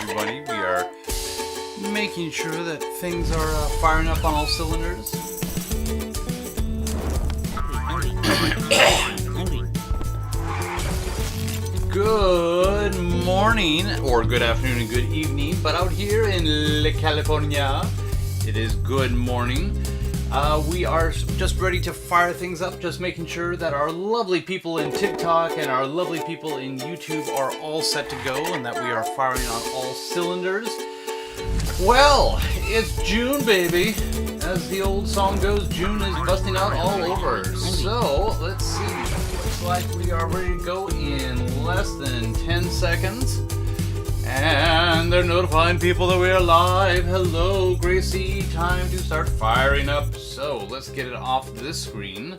everybody. We are making sure that things are firing up on all cylinders. Good morning, or good afternoon and good evening, but out here in California, it is good morning. We are just ready to fire things up, just making sure that our lovely people in TikTok and our lovely people in YouTube are all set to go and that we are firing on all cylinders. Well, it's June, baby. As the old song goes, June is busting out all over. So, let's see. Looks like we are ready to go in less than 10 seconds. And they're notifying people that we are live. Hello, Gracie. Time to start firing up. So let's get it off this screen.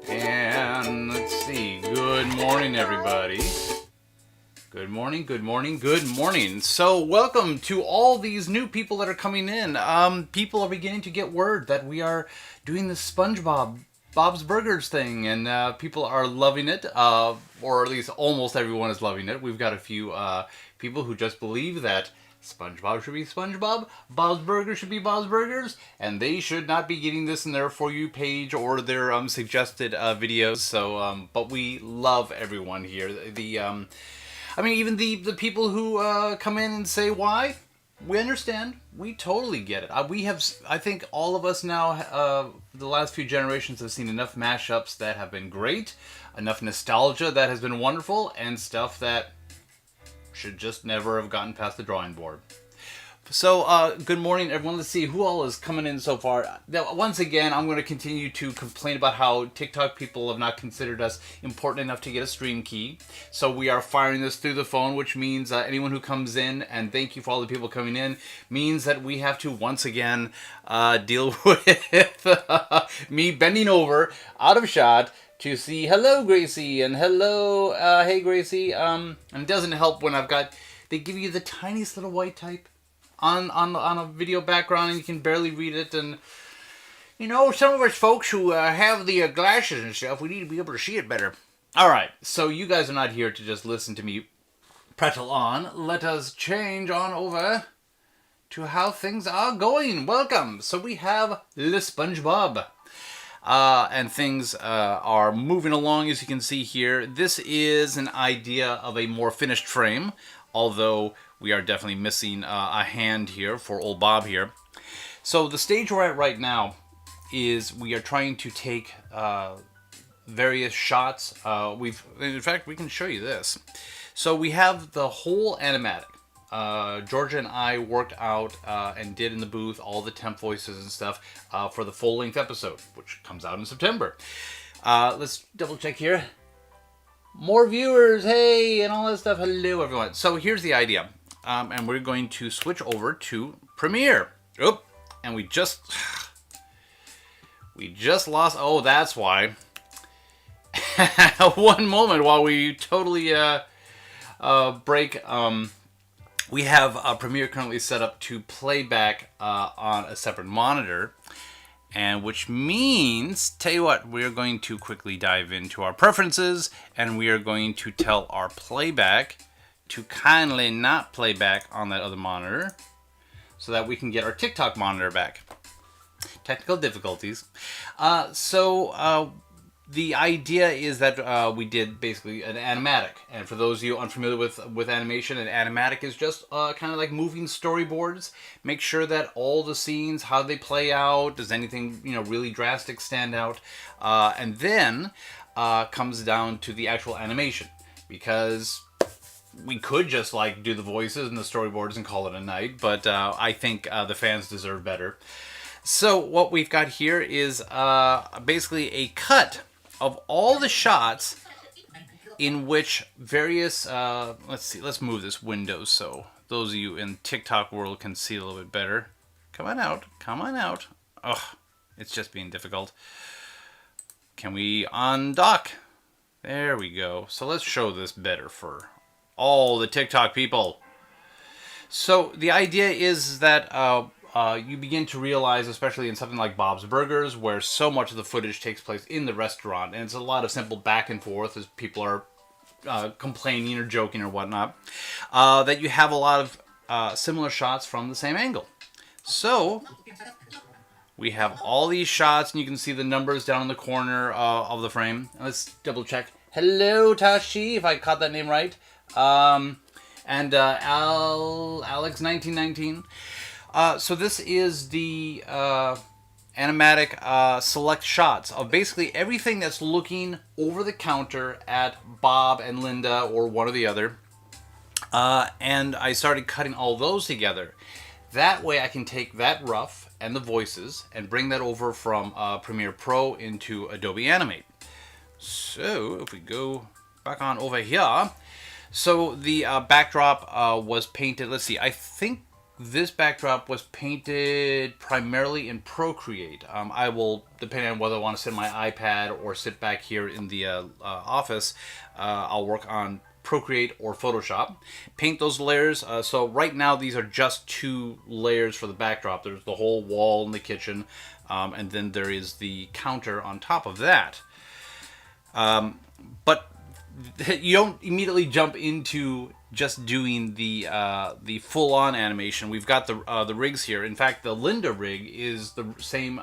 And let's see. Good morning, everybody. Good morning, good morning, good morning. So welcome to all these new people that are coming in. People are beginning to get word that we are doing the Bob's Burgers thing, and people are loving it, or at least almost everyone is loving it. We've got a few people who just believe that SpongeBob should be SpongeBob, Bob's Burgers should be Bob's Burgers, and they should not be getting this in their For You page or their suggested videos. So, but we love everyone here. Even the people who come in and say why. We understand. We totally get it. I think all of us now, the last few generations have seen enough mashups that have been great, enough nostalgia that has been wonderful, and stuff that should just never have gotten past the drawing board. So, good morning, everyone. Let's see who all is coming in so far. Now, once again, I'm going to continue to complain about how TikTok people have not considered us important enough to get a stream key. So we are firing this through the phone, which means anyone who comes in, and thank you for all the people coming in, means that we have to once again deal with me bending over out of shot to see hello, Gracie, and hello, hey, Gracie. And it doesn't help when they give you the tiniest little white type on a video background and you can barely read it, and some of us folks who have the glasses and stuff, we need to be able to see it better. Alright, so you guys are not here to just listen to me prattle on. Let us change on over to how things are going. Welcome. So we have Le SpongeBob. And things are moving along, as you can see here. This is an idea of a more finished frame, although we are definitely missing a hand here for old Bob here. So the stage we're at right now is we are trying to take various shots. In fact, we can show you this. So we have the whole animatic. Georgia and I worked out and did in the booth all the temp voices and stuff for the full-length episode, which comes out in September. Let's double check here. More viewers, hey, and all that stuff. Hello, everyone. So here's the idea. And we're going to switch over to Premiere. Oop, and we just lost. Oh, that's why. One moment while we totally break. We have Premiere currently set up to playback on a separate monitor, and which means, tell you what, we're going to quickly dive into our preferences, and we are going to tell our playback to kindly not play back on that other monitor so that we can get our TikTok monitor back. Technical difficulties. The idea is that we did basically an animatic. And for those of you unfamiliar with animation, an animatic is just kind of like moving storyboards. Make sure that all the scenes, how they play out, does anything really drastic stand out? And then comes down to the actual animation. Because we could just do the voices and the storyboards and call it a night, but I think the fans deserve better. So what we've got here is basically a cut of all the shots in which various, let's move this window so those of you in TikTok world can see a little bit better. Come on out. Ugh, it's just being difficult. Can we undock? There we go. So let's show this better for all the TikTok people. So the idea is that you begin to realize, especially in something like Bob's Burgers, where so much of the footage takes place in the restaurant, and it's a lot of simple back and forth as people are complaining or joking or whatnot, that you have a lot of similar shots from the same angle. So we have all these shots, and you can see the numbers down in the corner of the frame. Let's double check. Hello, Tashi, if I caught that name right. And Alex 1919. So this is the Animatic select shots of basically everything that's looking over the counter at Bob and Linda or one or the other. And I started cutting all those together. That way I can take that rough and the voices and bring that over from Premiere Pro into Adobe Animate. So if we go back on over here, so the backdrop was painted, let's see, I think this backdrop was painted primarily in Procreate. I will, depending on whether I want to sit on my iPad or sit back here in the office, I'll work on Procreate or Photoshop. Paint those layers. So right now these are just 2 layers for the backdrop. There's the whole wall in the kitchen, and then there is the counter on top of that. But you don't immediately jump into just doing the full-on animation. We've got the rigs here. In fact, the Linda rig is the same.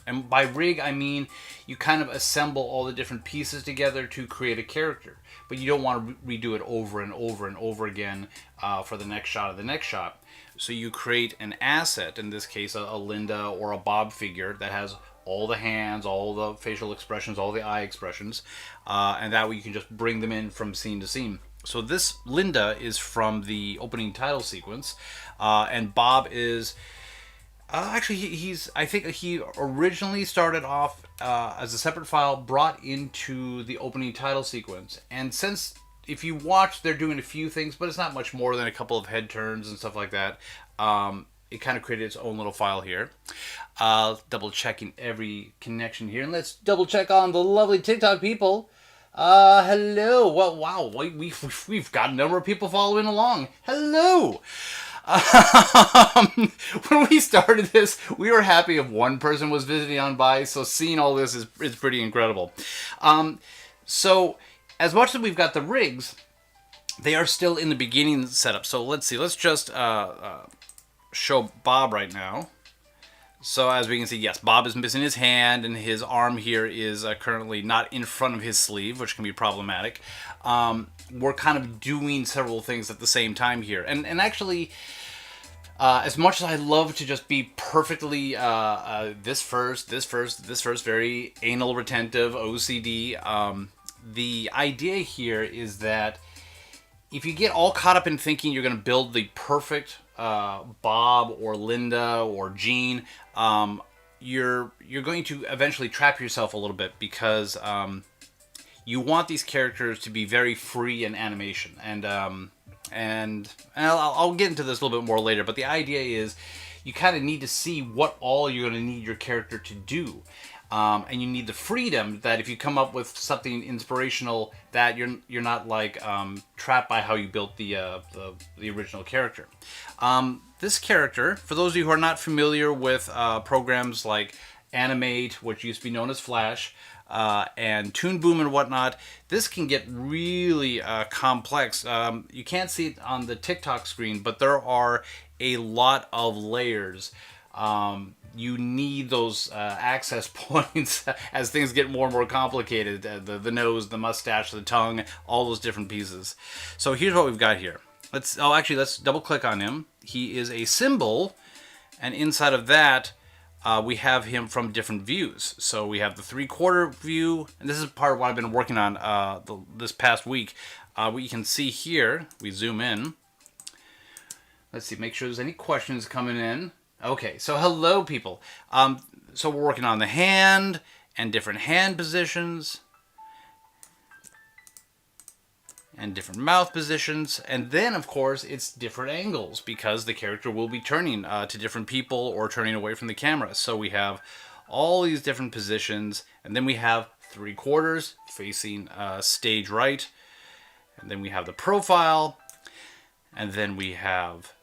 And by rig, I mean you kind of assemble all the different pieces together to create a character. But you don't want to redo it over and over and over again for the next shot of the next shot. So you create an asset, in this case a Linda or a Bob figure that has all the hands, all the facial expressions, all the eye expressions, and that way you can just bring them in from scene to scene. So this Linda is from the opening title sequence, and Bob is actually I think he originally started off as a separate file brought into the opening title sequence, and since if you watch, they're doing a few things, but it's not much more than a couple of head turns and stuff like that. It kind of created its own little file here. Double checking every connection here, and let's double check on the lovely TikTok people. Hello. Well, wow, we've got a number of people following along. Hello. When we started this, we were happy if one person was visiting on by, so seeing all this is pretty incredible. So as much as we've got the rigs, they are still in the beginning setup. So let's see. Let's just show Bob right now. So as we can see, yes, Bob is missing his hand, and his arm here is currently not in front of his sleeve, which can be problematic. We're kind of doing several things at the same time here. And actually, as much as I love to just be perfectly this first, very anal retentive, OCD, the idea here is that if you get all caught up in thinking you're going to build the perfect Bob or Linda or Gene, you're going to eventually trap yourself a little bit, because you want these characters to be very free in animation, and I'll get into this a little bit more later. But the idea is you kind of need to see what all you're going to need your character to do. And you need the freedom that if you come up with something inspirational, that you're not like trapped by how you built the original character. This character, for those of you who are not familiar with programs like Animate, which used to be known as Flash, and Toon Boom and whatnot, this can get really complex. You can't see it on the TikTok screen, but there are a lot of layers. You need those access points as things get more and more complicated. The nose, the mustache, the tongue, all those different pieces. So here's what we've got here. Let's double click on him. He is a symbol, and inside of that we have him from different views. So we have the 3/4 view, and this is part of what I've been working on this past week. What you can see here, we zoom in. Let's see, make sure there's any questions coming in. Okay, so hello, people. So we're working on the hand and different hand positions and different mouth positions, and then, of course, it's different angles because the character will be turning to different people or turning away from the camera. So we have all these different positions, and then we have 3/4 facing stage right, and then we have the profile, and then we have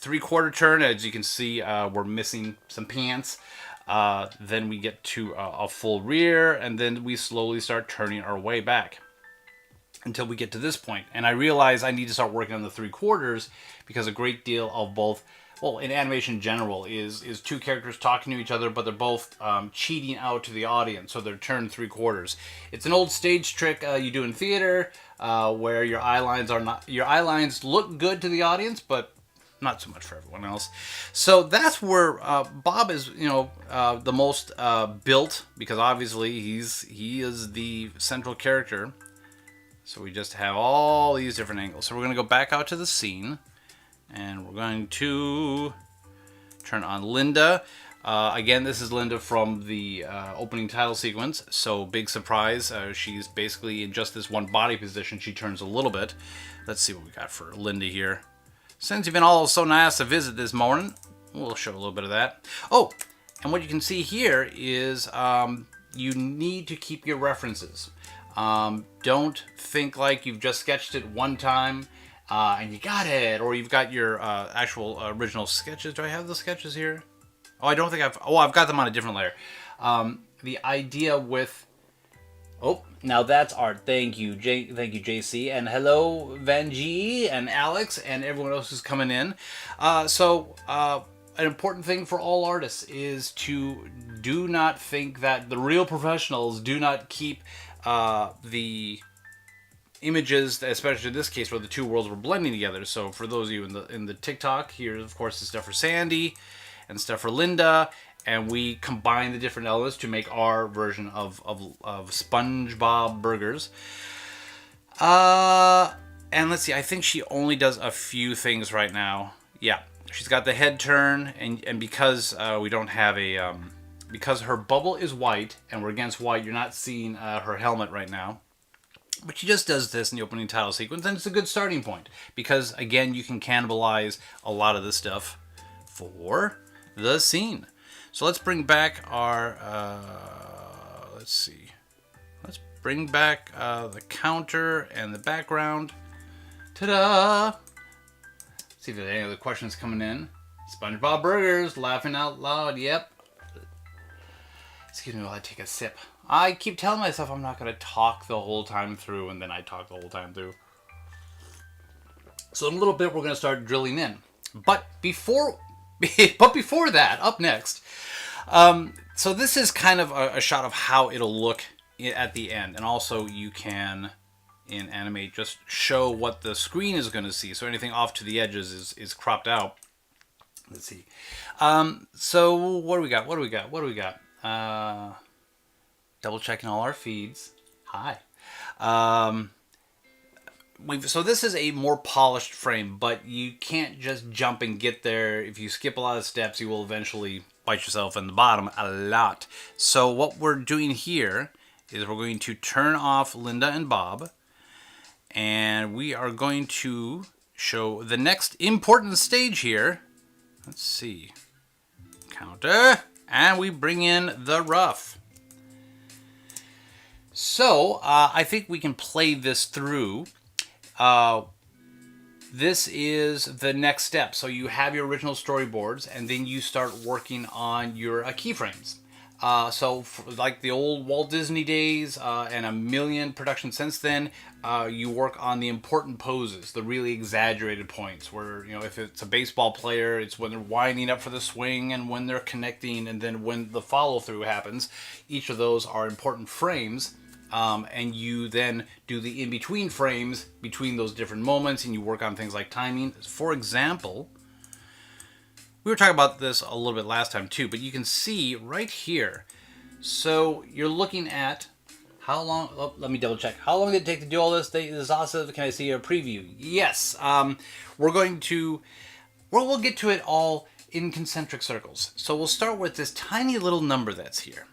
3/4 turn. As you can see, we're missing some pants. Then we get to a full rear, and then we slowly start turning our way back. until we get to this point. And I realize I need to start working on the 3/4 because a great deal of both, well, in animation in general, is two characters talking to each other, but they're both cheating out to the audience, so they're turned 3/4. It's an old stage trick you do in theater, where your eye lines look good to the audience, but not so much for everyone else. So that's where Bob is, the most built, because obviously he is the central character. So we just have all these different angles. So we're going to go back out to the scene, and we're going to turn on Linda. Again, this is Linda from the opening title sequence. So big surprise. She's basically in just this one body position. She turns a little bit. Let's see what we got for Linda here. Since you've been all so nice to visit this morning, we'll show a little bit of that. Oh, and what you can see here is you need to keep your references. Don't think like you've just sketched it one time and you got it, or you've got your actual original sketches. Do I have the sketches here? Oh, I don't think I've got them on a different layer. The idea with... Oh, now that's art. Thank you, thank you, JC, and hello, Vanjie and Alex and everyone else who's coming in. An important thing for all artists is to do not think that the real professionals do not keep the images, especially in this case where the two worlds were blending together. So for those of you in the TikTok, here of course is stuff for Sandy and stuff for Linda, and we combine the different elements to make our version of SpongeBob burgers. And let's see, I think she only does a few things right now. Yeah, she's got the head turn, and because we don't have a because her bubble is white and we're against white, you're not seeing her helmet right now. But she just does this in the opening title sequence, and it's a good starting point because, again, you can cannibalize a lot of this stuff for the scene. So let's bring back our, let's see. Let's bring back the counter and the background. Ta-da! See if there's any other questions coming in. SpongeBob burgers, laughing out loud, yep. Excuse me while I take a sip. I keep telling myself I'm not going to talk the whole time through, and then I talk the whole time through. So in a little bit, we're going to start drilling in. But before that, up next, so this is kind of a shot of how it'll look at the end. And also you can, in Animate, just show what the screen is going to see. So anything off to the edges is cropped out. Let's see. So what do we got? Double checking all our feeds. Hi. So this is a more polished frame, but you can't just jump and get there. If you skip a lot of steps, you will eventually bite yourself in the bottom a lot. So what we're doing here is we're going to turn off Linda and Bob, and we are going to show the next important stage here. Let's see. Counter. And we bring in the rough. So I think we can play this through. This is the next step. So you have your original storyboards, and then you start working on your keyframes. Like the old Walt Disney days and a million productions since then, you work on the important poses, the really exaggerated points where, if it's a baseball player, it's when they're winding up for the swing and when they're connecting and then when the follow-through happens. Each of those are important frames. And you then do the in-between frames between those different moments, and you work on things like timing. For example, we were talking about this a little bit last time too, but you can see right here. So you're looking at how long, let me double check. How long did it take to do all this? This is awesome. Can I see a preview? Yes. We'll get to it all in concentric circles. So we'll start with this tiny little number that's here.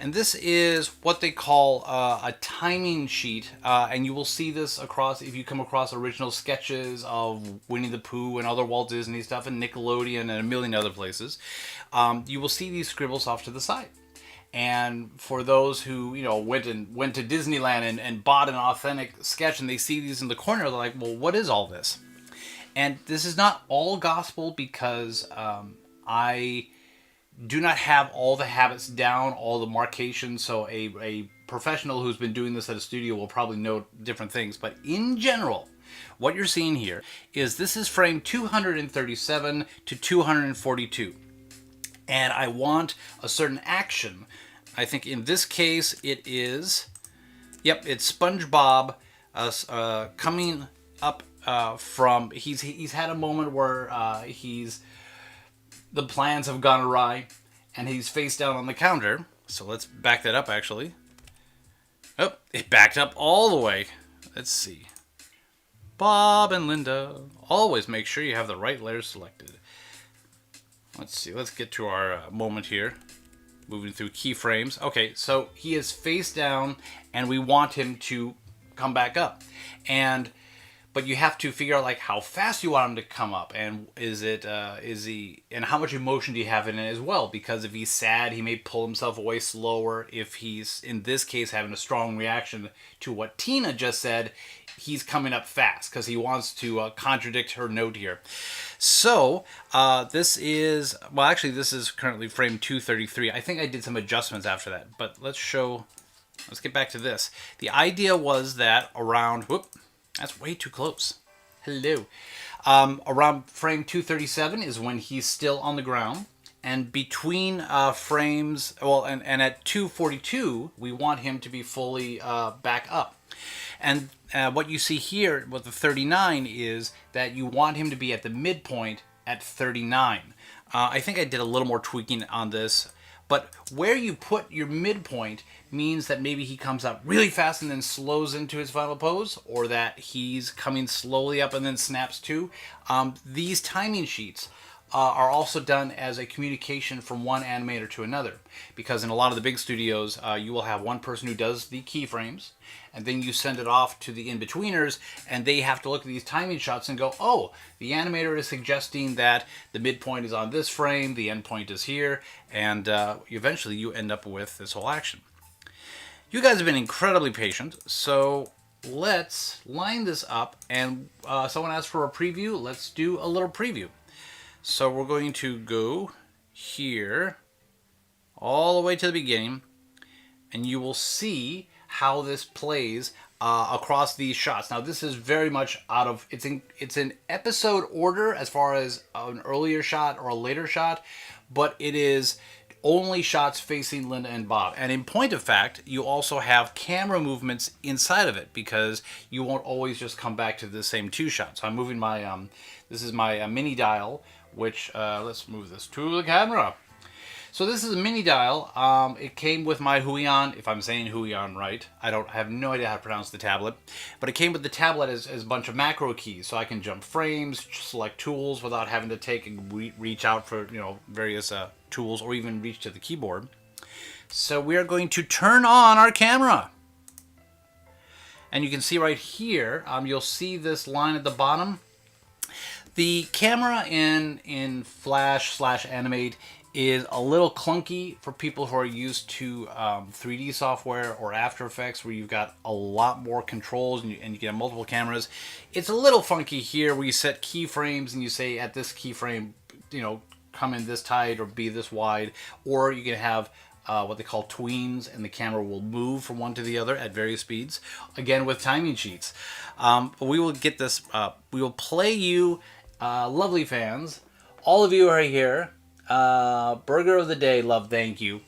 And this is what they call a timing sheet, and you will see this if you come across original sketches of Winnie the Pooh and other Walt Disney stuff and Nickelodeon and a million other places. You will see these scribbles off to the side. And for those who went to Disneyland and bought an authentic sketch and they see these in the corner, they're like, well, what is all this? And this is not all gospel because I do not have all the habits down, all the markations, so a professional who's been doing this at a studio will probably know different things. But in general, what you're seeing here is this is frame 237 to 242. And I want a certain action. I think in this case it is, yep, it's SpongeBob coming up from, he's had a moment where the plans have gone awry and he's face down on the counter. So let's back that up actually. Oh, it backed up all the way. Let's see. Bob and Linda, always make sure you have the right layers selected. Let's see, let's get to our moment here. Moving through keyframes. Okay, so he is face down and we want him to come back up. But you have to figure out like how fast you want him to come up, and and how much emotion do you have in it as well, because if he's sad, he may pull himself away slower. If he's, in this case, having a strong reaction to what Tina just said, he's coming up fast because he wants to contradict her note here. So this is currently frame 233. I think I did some adjustments after that, but let's get back to this. The idea was that around, that's way too close. Hello. Around frame 237 is when he's still on the ground. And between frames, and at 242, we want him to be fully back up. And what you see here with the 39 is that you want him to be at the midpoint at 39. I think I did a little more tweaking on this. But where you put your midpoint means that maybe he comes up really fast and then slows into his final pose, or that he's coming slowly up and then snaps to. These timing sheets are also done as a communication from one animator to another, because in a lot of the big studios, you will have one person who does the keyframes, and then you send it off to the in-betweeners, and they have to look at these timing shots and go, oh, the animator is suggesting that the midpoint is on this frame, the end point is here, and eventually you end up with this whole action. You guys have been incredibly patient, so let's line this up, and someone asked for a preview. Let's do a little preview. So we're going to go here all the way to the beginning, and you will see how this plays across these shots. Now this is very much it's in episode order as far as an earlier shot or a later shot, but it is only shots facing Linda and Bob. And in point of fact, you also have camera movements inside of it, because you won't always just come back to the same two shots. So I'm moving my, this is my mini dial, which, let's move this to the camera. So this is a mini dial. It came with my Huion, if I'm saying Huion right. I have no idea how to pronounce the tablet. But it came with the tablet as a bunch of macro keys, so I can jump frames, select tools without having to take and reach out for various tools, or even reach to the keyboard. So we are going to turn on our camera. And you can see right here, you'll see this line at the bottom. The camera in Flash/Animate is a little clunky for people who are used to 3D software or After Effects, where you've got a lot more controls and you get multiple cameras. It's a little funky here where you set keyframes and you say at this keyframe, come in this tight or be this wide, or you can have what they call tweens, and the camera will move from one to the other at various speeds, again with timing sheets. We will get this, we will play you, lovely fans, all of you are here. Burger of the day, love, thank you.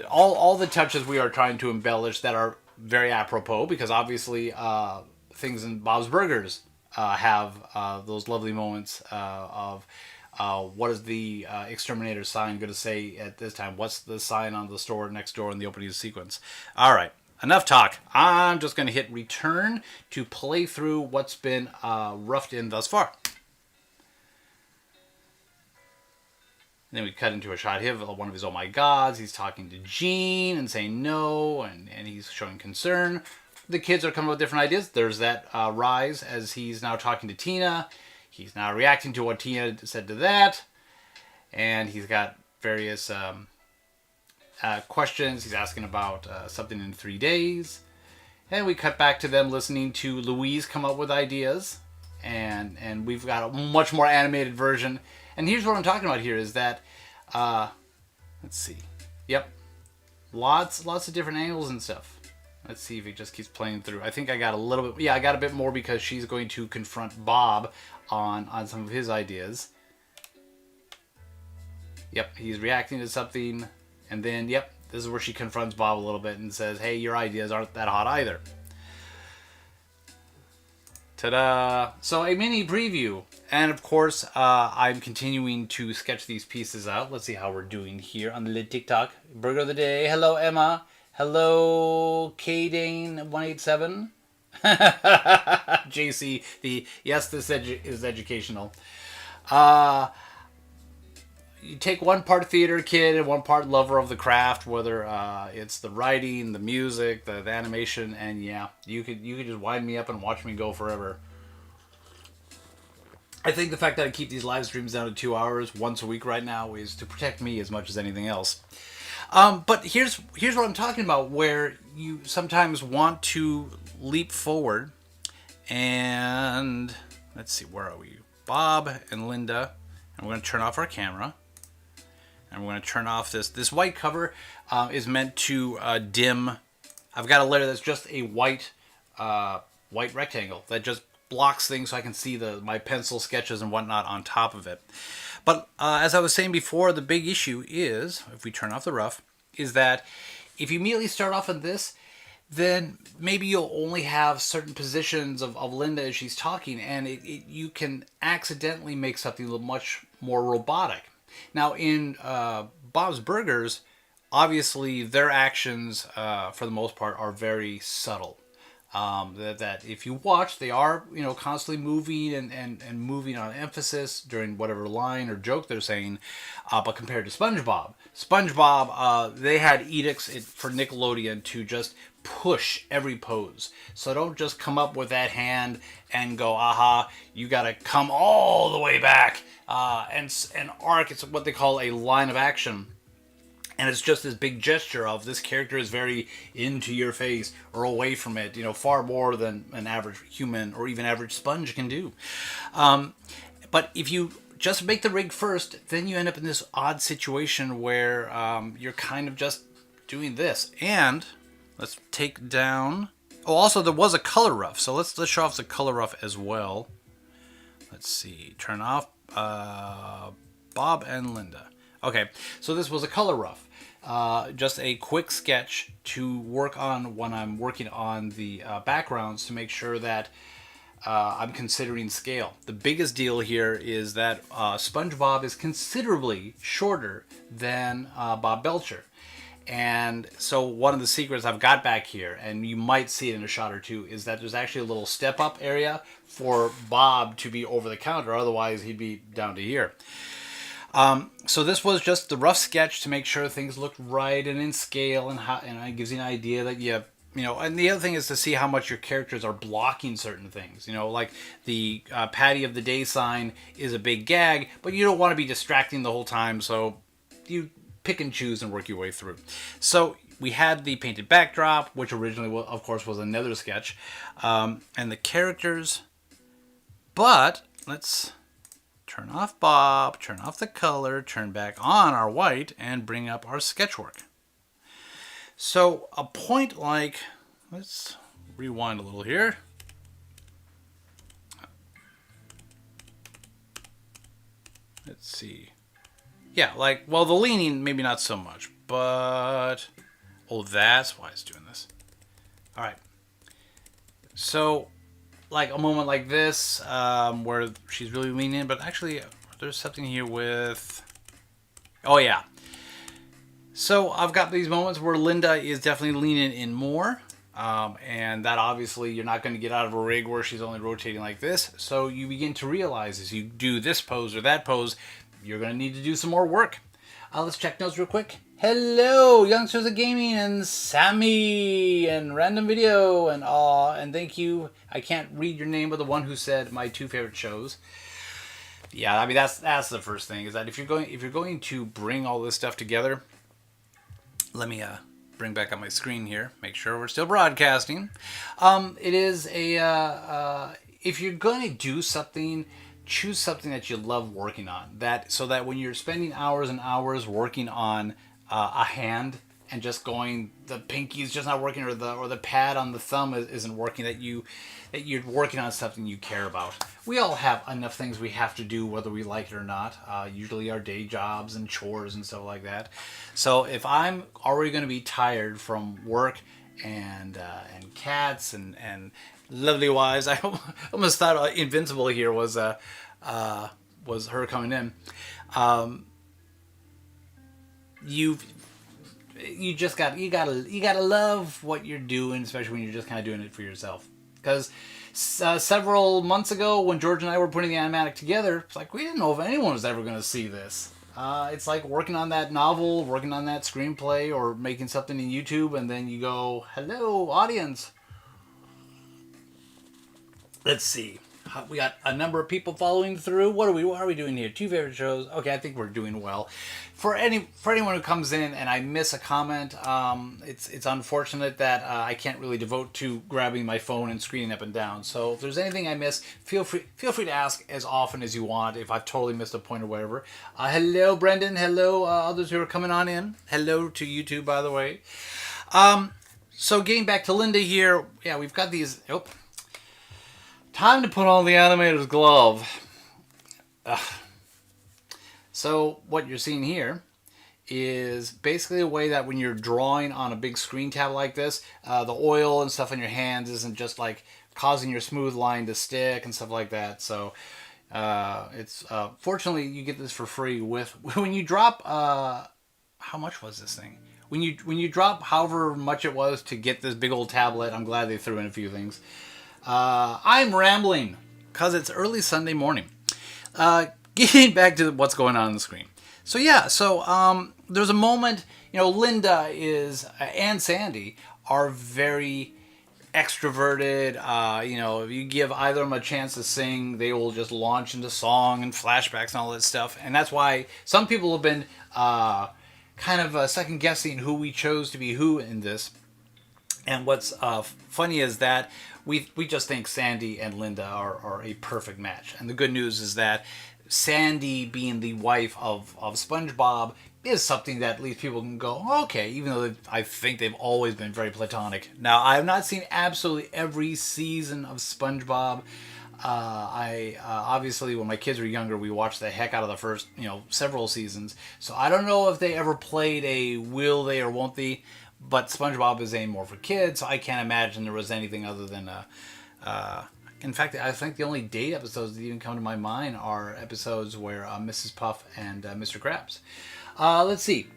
All the touches we are trying to embellish that are very apropos, because obviously things in Bob's Burgers have those lovely moments of what is the exterminator sign going to say at this time? What's the sign on the store next door in the opening sequence? All right, enough talk. I'm just going to hit return to play through what's been roughed in thus far. And then we cut into a shot here of one of his oh my gods. He's talking to Gene and saying no, and he's showing concern. The kids are coming up with different ideas. There's that rise as he's now talking to Tina. He's now reacting to what Tina said to that. And he's got various questions. He's asking about something in 3 days. And we cut back to them listening to Louise come up with ideas. And we've got a much more animated version. And here's what I'm talking about here is that, let's see. Yep. Lots of different angles and stuff. Let's see if it just keeps playing through. I think I got a little bit. Yeah, I got a bit more because she's going to confront Bob on some of his ideas. Yep, he's reacting to something, and then yep, this is where she confronts Bob a little bit and says, "Hey, your ideas aren't that hot either." Ta-da! So a mini preview. And of course, I'm continuing to sketch these pieces out. Let's see how we're doing here on the Lid TikTok. Burger of the day. Hello, Emma. Hello, Kdane187. JC, yes, this is educational. You take one part theater kid and one part lover of the craft, whether it's the writing, the music, the animation, and yeah, you could just wind me up and watch me go forever. I think the fact that I keep these live streams down to 2 hours once a week right now is to protect me as much as anything else. But here's what I'm talking about, where you sometimes want to leap forward, and let's see, where are we? Bob and Linda, and we're going to turn off our camera. And we're going to turn off this white cover is meant to dim. I've got a layer that's just a white rectangle that just blocks things so I can see my pencil sketches and whatnot on top of it. But as I was saying before, the big issue is, if we turn off the rough, is that if you immediately start off on this, then maybe you'll only have certain positions of Linda as she's talking, and you can accidentally make something a little much more robotic. Now, in Bob's Burgers, obviously their actions, for the most part, are very subtle. That if you watch, they are constantly moving and moving on emphasis during whatever line or joke they're saying. But compared to SpongeBob, they had edicts for Nickelodeon to just push every pose. So don't just come up with that hand and go, aha, you got to come all the way back. And arc, it's what they call a line of action. And it's just this big gesture of this character is very into your face or away from it, far more than an average human or even average sponge can do. But if you just make the rig first, then you end up in this odd situation where you're kind of just doing this. And let's take down... Oh, also there was a color rough. So let's show off the color rough as well. Let's see. Turn off Bob and Linda. Okay, so this was a color rough. Just a quick sketch to work on when I'm working on the backgrounds to make sure that I'm considering scale. The biggest deal here is that SpongeBob is considerably shorter than Bob Belcher. And so one of the secrets I've got back here, and you might see it in a shot or two, is that there's actually a little step-up area for Bob to be over the counter. Otherwise, he'd be down to here. So this was just the rough sketch to make sure things looked right and in scale, and it gives you an idea that and the other thing is to see how much your characters are blocking certain things. Like the Patty of the Day sign is a big gag, but you don't want to be distracting the whole time, so you pick and choose and work your way through. So we had the painted backdrop, which originally, of course, was another sketch, and the characters, but let's... turn off Bob, turn off the color, turn back on our white, and bring up our sketch work. So a point like, let's rewind a little here. Let's see. Yeah, the leaning, maybe not so much, but, oh, that's why it's doing this. All right. So, like a moment like this, where she's really leaning in, but actually there's something here with, oh yeah. So I've got these moments where Linda is definitely leaning in more, and that obviously you're not going to get out of a rig where she's only rotating like this. So you begin to realize as you do this pose or that pose, you're going to need to do some more work. Let's check notes real quick. Hello, Youngsters of Gaming and Sammy and Random Video and thank you. I can't read your name, but the one who said my two favorite shows. Yeah, I mean that's the first thing, is that if you're going to bring all this stuff together, let me bring back up my screen here, make sure we're still broadcasting. It is if you're going to do something, choose something that you love working on. So that when you're spending hours and hours working on a hand, and just going, the pinky's just not working, or the pad on the thumb isn't working, that you're working on something you care about. We all have enough things we have to do, whether we like it or not. Usually our day jobs and chores and stuff like that. So if I'm already going to be tired from work and cats and lovely wives, I almost thought Invincible here was her coming in. You just gotta love what you're doing, especially when you're just kind of doing it for yourself. Because several months ago, when George and I were putting the Animatic together, it's like we didn't know if anyone was ever going to see this. It's like working on that novel, working on that screenplay, or making something in YouTube, and then you go, "Hello, audience." Let's see. We got a number of people following through. What are we doing here? 2 favorite shows. Okay, I think we're doing well. For anyone who comes in and I miss a comment, it's unfortunate that I can't really devote to grabbing my phone and screening up and down. So if there's anything I miss, feel free to ask as often as you want. If I've totally missed a point or whatever. Hello, Brendan. Hello, others who are coming on in. Hello to you too, by the way. So getting back to Linda here, yeah, we've got these. Oh. Time to put on the animator's glove. Ugh. So what you're seeing here is basically a way that when you're drawing on a big screen tab like this, the oil and stuff on your hands isn't just like causing your smooth line to stick and stuff like that. So it's fortunately you get this for free with when you drop. How much was this thing? When you drop however much it was to get this big old tablet, I'm glad they threw in a few things. I'm rambling because it's early Sunday morning. Getting back to what's going on the screen. So there's a moment, Linda and Sandy are very extroverted. If you give either of them a chance to sing, they will just launch into song and flashbacks and all that stuff. And that's why some people have been kind of second guessing who we chose to be who in this. And what's funny is that we just think Sandy and Linda are a perfect match. And the good news is that Sandy being the wife of SpongeBob is something that at least people can go, okay, even though I think they've always been very platonic. Now, I have not seen absolutely every season of SpongeBob. I obviously, when my kids were younger, we watched the heck out of the first, several seasons. So I don't know if they ever played a will they or won't they. But SpongeBob is aimed more for kids, so I can't imagine there was anything other than in fact, I think the only date episodes that even come to my mind are episodes where Mrs. Puff and Mr. Krabs. Let's see.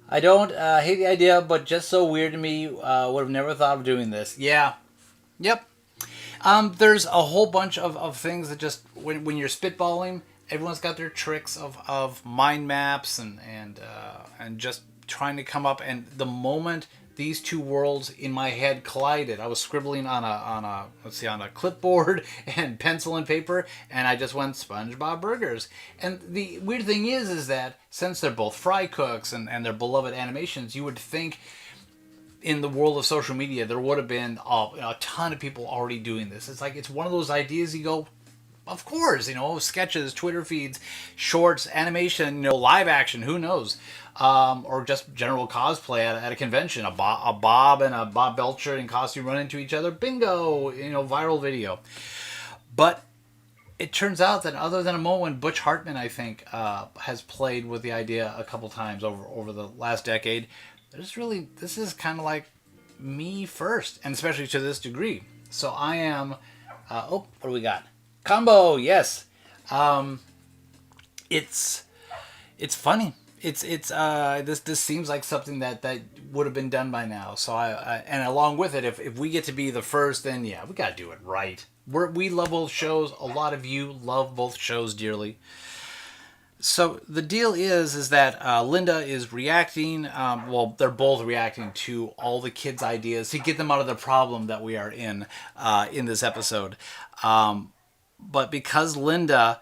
I don't hate the idea, but just so weird to me. Would have never thought of doing this. Yeah. Yep. There's a whole bunch of things that just, when you're spitballing, everyone's got their tricks of mind maps and just trying to come up, and the moment these two worlds in my head collided, I was scribbling on a clipboard and pencil and paper, and I just went SpongeBob burgers. And the weird thing is that since they're both fry cooks and they're beloved animations, you would think in the world of social media there would have been a ton of people already doing this. It's like it's one of those ideas you go, of course, sketches, Twitter feeds, shorts, animation, live action, who knows? Or just general cosplay at a convention. A Bob and a Bob Belcher in costume run into each other. Bingo! Viral video. But it turns out that other than a moment when Butch Hartman, I think, has played with the idea a couple times over the last decade, this is kind of like me first, and especially to this degree. So I am... what do we got? Combo, yes. It's funny. This seems like something that would have been done by now. So and along with it, if we get to be the first, then yeah, we gotta do it right. We love both shows. A lot of you love both shows dearly. So the deal is that Linda is reacting. They're both reacting to all the kids' ideas to get them out of the problem that we are in this episode. But because Linda,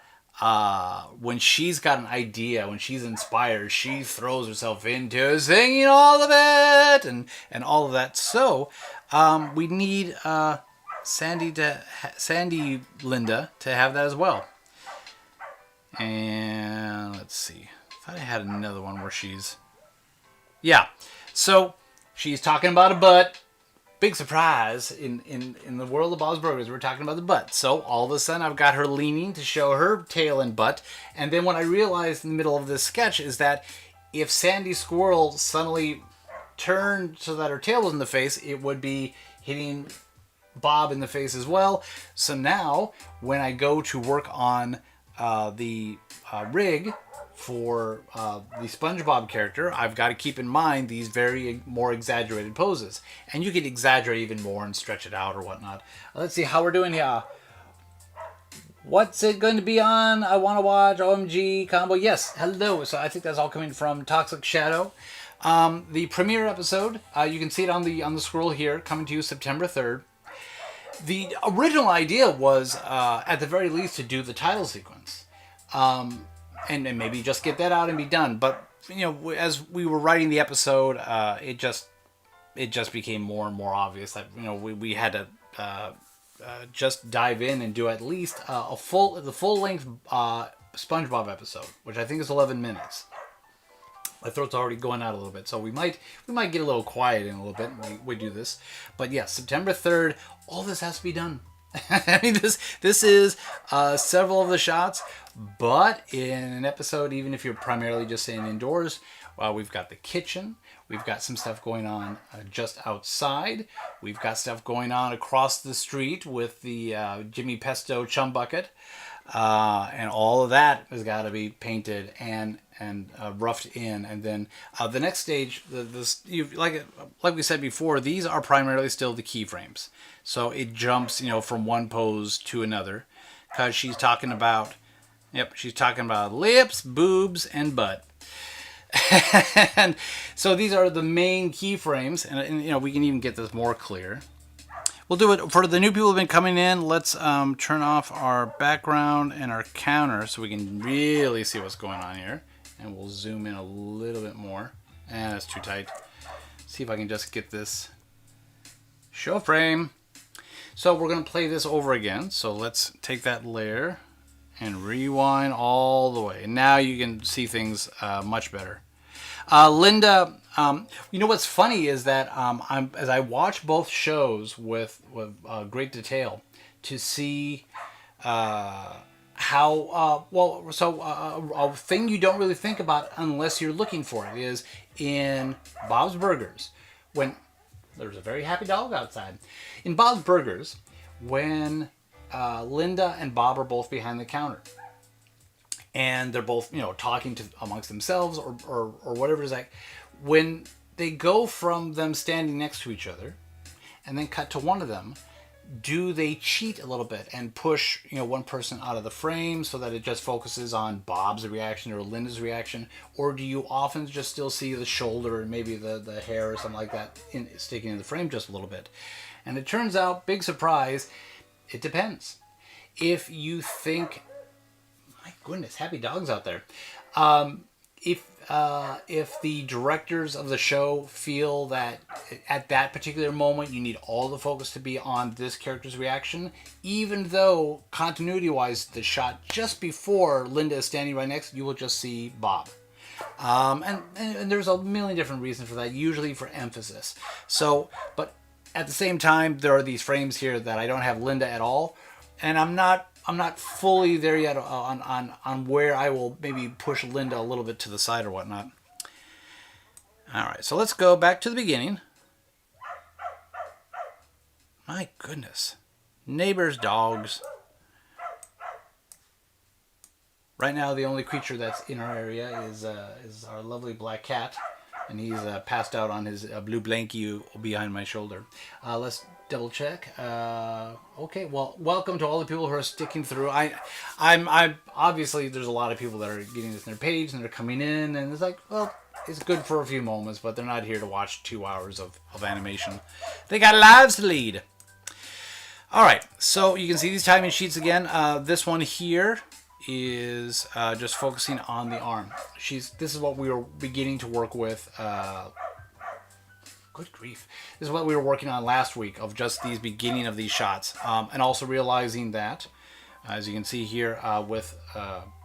when she's got an idea, when she's inspired, she throws herself into singing all of it and all of that. So we need Sandy Linda to have that as well. And let's see. I thought I had another one where she's... Yeah. So she's talking about a butt. Big surprise in the world of Bob's Burgers, we're talking about the butt. So all of a sudden I've got her leaning to show her tail and butt. And then what I realized in the middle of this sketch is that if Sandy Squirrel suddenly turned so that her tail was in the face, it would be hitting Bob in the face as well. So now when I go to work on the rig for the SpongeBob character, I've got to keep in mind these very more exaggerated poses. And you can exaggerate even more and stretch it out or whatnot. Let's see how we're doing here. What's it going to be on? I want to watch OMG combo. Yes, hello. So I think that's all coming from Toxic Shadow. The premiere episode, you can see it on the scroll here, coming to you September 3rd. The original idea was, at the very least, to do the title sequence. And maybe just get that out and be done. But, as we were writing the episode, it just became more and more obvious that, we had to just dive in and do at least the full-length SpongeBob episode, which I think is 11 minutes. My throat's already going out a little bit, so we might get a little quiet in a little bit when we do this. But yeah, September 3rd, all this has to be done. I mean, this is several of the shots, but in an episode, even if you're primarily just staying indoors, we've got the kitchen, we've got some stuff going on just outside, we've got stuff going on across the street with the Jimmy Pesto chum bucket, and all of that has got to be painted and roughed in. And then the next stage, like we said before, these are primarily still the keyframes. So it jumps, from one pose to another, because she's talking about lips, boobs, and butt. And so these are the main keyframes, and we can even get this more clear. We'll do it for the new people who've been coming in. Let's turn off our background and our counter so we can really see what's going on here. And we'll zoom in a little bit more. And that's too tight. See if I can just get this show frame. So we're going to play this over again. So let's take that layer and rewind all the way. Now you can see things much better. Linda, what's funny is that as I watch both shows with great detail to see how a thing you don't really think about unless you're looking for it is in Bob's Burgers, when there's a very happy dog outside. In Bob's Burgers, when Linda and Bob are both behind the counter, and they're both, talking amongst themselves or whatever it is, like when they go from them standing next to each other and then cut to one of them, do they cheat a little bit and push, one person out of the frame so that it just focuses on Bob's reaction or Linda's reaction? Or do you often just still see the shoulder and maybe the hair or something like that sticking in the frame just a little bit? And it turns out, big surprise, it depends. If you think, my goodness, happy dogs out there. If the directors of the show feel that at that particular moment you need all the focus to be on this character's reaction, even though continuity-wise the shot just before Linda is standing right next, you will just see Bob. And there's a million different reasons for that, usually for emphasis. So, but at the same time, there are these frames here that I don't have Linda at all, and I'm not fully there yet on where I will maybe push Linda a little bit to the side or whatnot. All right, so let's go back to the beginning. My goodness. Neighbors' dogs. Right now, the only creature that's in our area is our lovely black cat, and he's passed out on his blue blankie behind my shoulder. Let's double check. Okay, well, welcome to all the people who are sticking through. I'm obviously there's a lot of people that are getting this on their page and they're coming in, and it's like, well, it's good for a few moments, but they're not here to watch 2 hours of animation. They got lives to lead. All right, so you can see these timing sheets again. This one here is just focusing on the arm. This is what we were beginning to work with. Good grief. This is what we were working on last week, of just these beginning of these shots. And also realizing that, as you can see here with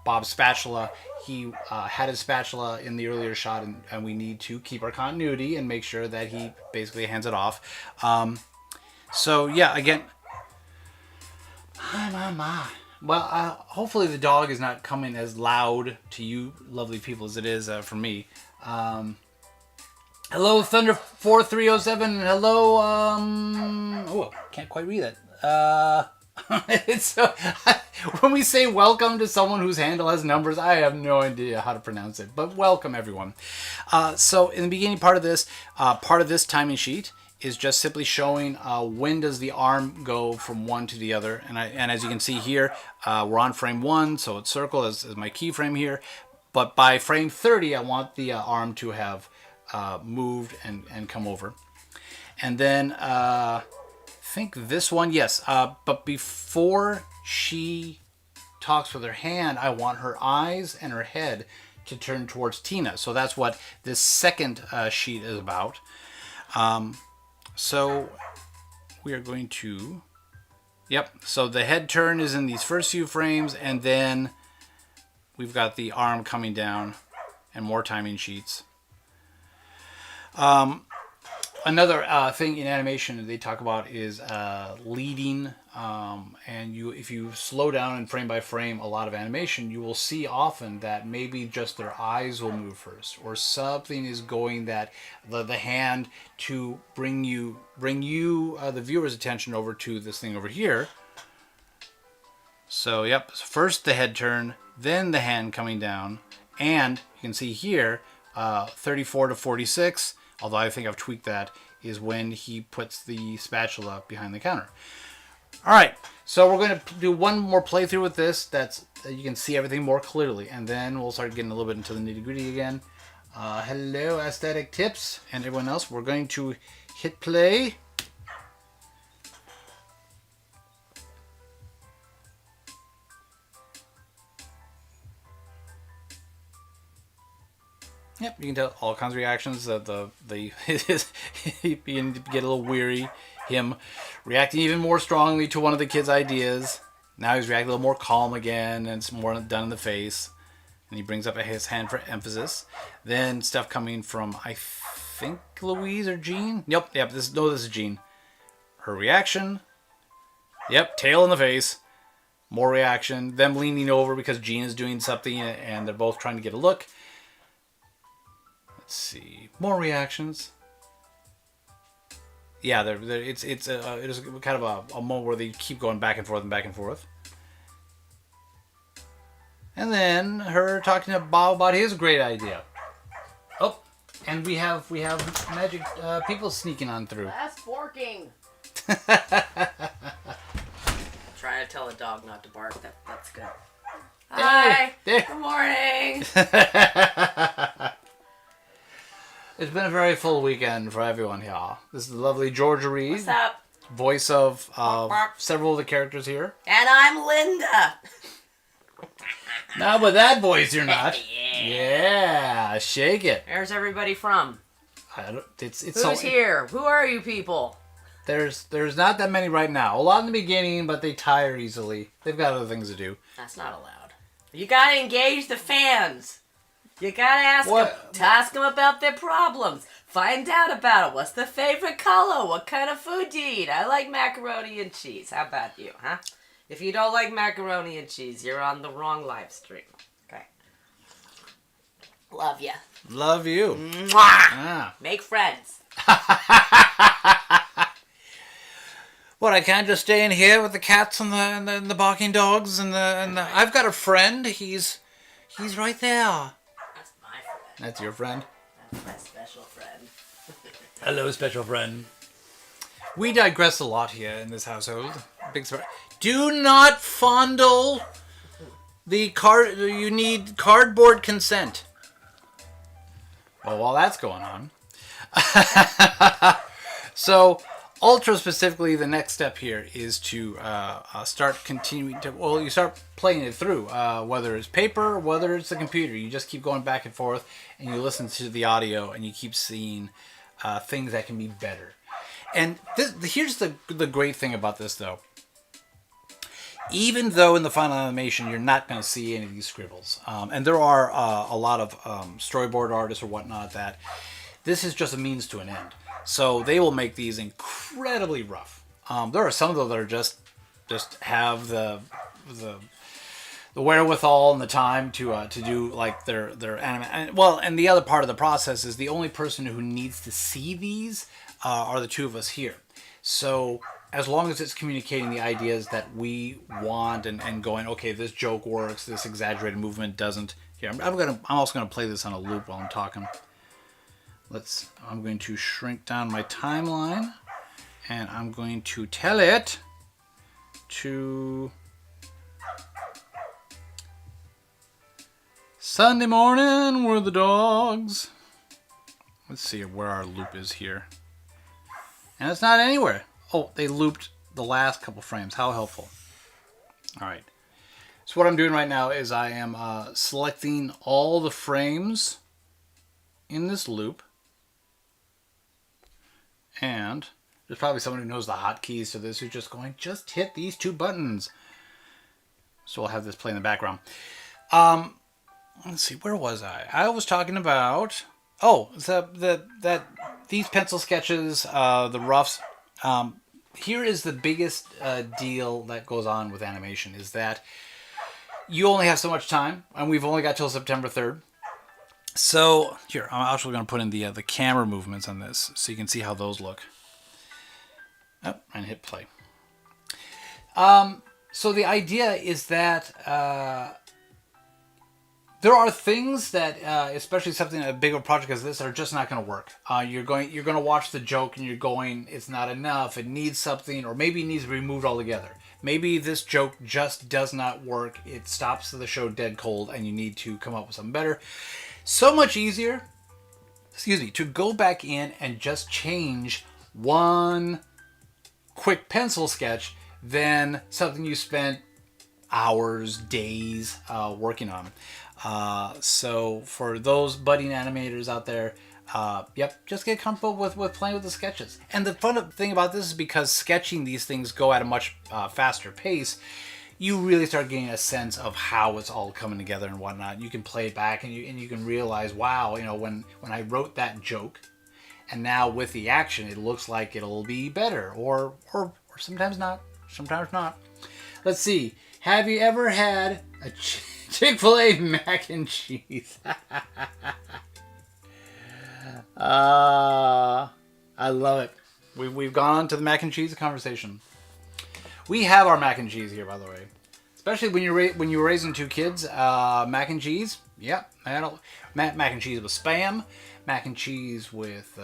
Bob's spatula. He had his spatula in the earlier shot, and we need to keep our continuity and make sure that he basically hands it off. So yeah, again, hi mama. Well, hopefully the dog is not coming as loud to you lovely people as it is for me. Hello, Thunder 4307. Hello, oh, can't quite read it. It's when we say welcome to someone whose handle has numbers, I have no idea how to pronounce it. But welcome everyone. So in the beginning part of this timing sheet is just simply showing when does the arm go from one to the other, and as you can see here, we're on frame 1, so it's circle as my keyframe here. But by frame 30, I want the arm to have moved and come over. And then I think this one, yes. But before she talks with her hand, I want her eyes and her head to turn towards Tina. So that's what this second sheet is about. So we are going to, yep. So the head turn is in these first few frames, and then we've got the arm coming down and more timing sheets. Another thing in animation they talk about is leading, and if you slow down in frame by frame a lot of animation, you will see often that maybe just their eyes will move first, or something is going that the hand to bring you the viewer's attention over to this thing over here. So yep, first the head turn, then the hand coming down, and you can see here 34 to 46. Although I think I've tweaked that, is when he puts the spatula behind the counter. All right, so we're going to do one more playthrough with this. That's you can see everything more clearly, and then we'll start getting a little bit into the nitty-gritty again. Hello, Aesthetic Tips, and everyone else. We're going to hit play. Yep, you can tell all kinds of reactions. You begin to get a little weary. Him reacting even more strongly to one of the kids' ideas. Now he's reacting a little more calm again, and it's more done in the face. And he brings up his hand for emphasis. Then stuff coming from, I think, Louise or Jean. Yep. This is Jean. Her reaction. Yep, tail in the face. More reaction. Them leaning over because Jean is doing something, and they're both trying to get a look. Let's see, more reactions. Yeah, it's kind of a moment where they keep going back and forth and back and forth. And then her talking to Bob about his great idea. Oh, and we have magic people sneaking on through. That's forking. Trying to tell a dog not to bark. That's good. Hi. There. Good morning. It's been a very full weekend for everyone here. This is the lovely Georgia Reed. What's up? Voice of several of the characters here. And I'm Linda. Not with that voice, you're not. Yeah, shake it. Where's everybody from? It's Who's here? Who are you people? There's not that many right now. A lot in the beginning, but they tire easily. They've got other things to do. That's not allowed. You gotta engage the fans. You gotta ask them about their problems. Find out about it. What's the favorite color? What kind of food do you eat? I like macaroni and cheese. How about you, huh? If you don't like macaroni and cheese, you're on the wrong live stream. Okay. Love ya. Love you. Mwah! Ah. Make friends. What, I can't just stay in here with the cats and the barking dogs and the I've got a friend. He's right there. That's my friend. That's your friend? That's my special friend. Hello, special friend. We digress a lot here in this household. Big surprise. Do not fondle the card. You need cardboard consent. Well, while that's going on. So, ultra specifically, the next step here is to start continuing to, well, you start playing it through, whether it's paper, whether it's the computer. You just keep going back and forth, and you listen to the audio, and you keep seeing things that can be better. And here's the great thing about this, though. even though in the final animation you're not going to see any of these scribbles. And there are a lot of storyboard artists or whatnot that this is just a means to an end. So they will make these incredibly rough. There are some of them that are just have the wherewithal and the time to do like their anime. Well, and the other part of the process is the only person who needs to see these are the two of us here. So as long as it's communicating the ideas that we want and going, okay, this joke works, this exaggerated movement doesn't. Here, I'm also gonna play this on a loop while I'm talking. I'm going to shrink down my timeline, and I'm going to tell it to Sunday morning were the dogs. Let's see where our loop is here. And it's not anywhere. Oh, they looped the last couple frames. How helpful. All right. So what I'm doing right now is I am selecting all the frames in this loop. And there's probably someone who knows the hotkeys to this who's just going, just hit these two buttons. So I'll have this play in the background. Let's see, where was I? I was talking about, these pencil sketches, the roughs. Here is the biggest deal that goes on with animation is that you only have so much time, and we've only got till September 3rd. So here, I'm actually going to put in the camera movements on this so you can see how those look. Oh, and hit play. So the idea is that there are things that, especially something a bigger project as this, are just not going to work. You're going to watch the joke and you're going, it's not enough. It needs something, or maybe it needs to be removed altogether. Maybe this joke just does not work. It stops the show dead cold, and you need to come up with something better. So much easier, to go back in and just change one quick pencil sketch than something you spent hours, days working on. So for those budding animators out there, just get comfortable with playing with the sketches. And the fun thing about this is because sketching these things go at a much faster pace, you really start getting a sense of how it's all coming together and whatnot. You can play it back and you can realize, wow, when I wrote that joke, and now with the action, it looks like it'll be better, or sometimes not. Sometimes not. Let's see. Have you ever had a Chick-fil-A mac and cheese? I love it. We've gone on to the mac and cheese conversation. We have our mac and cheese here, by the way. Especially when you're raising two kids, mac and cheese. Yep, mac and cheese with Spam, mac and cheese with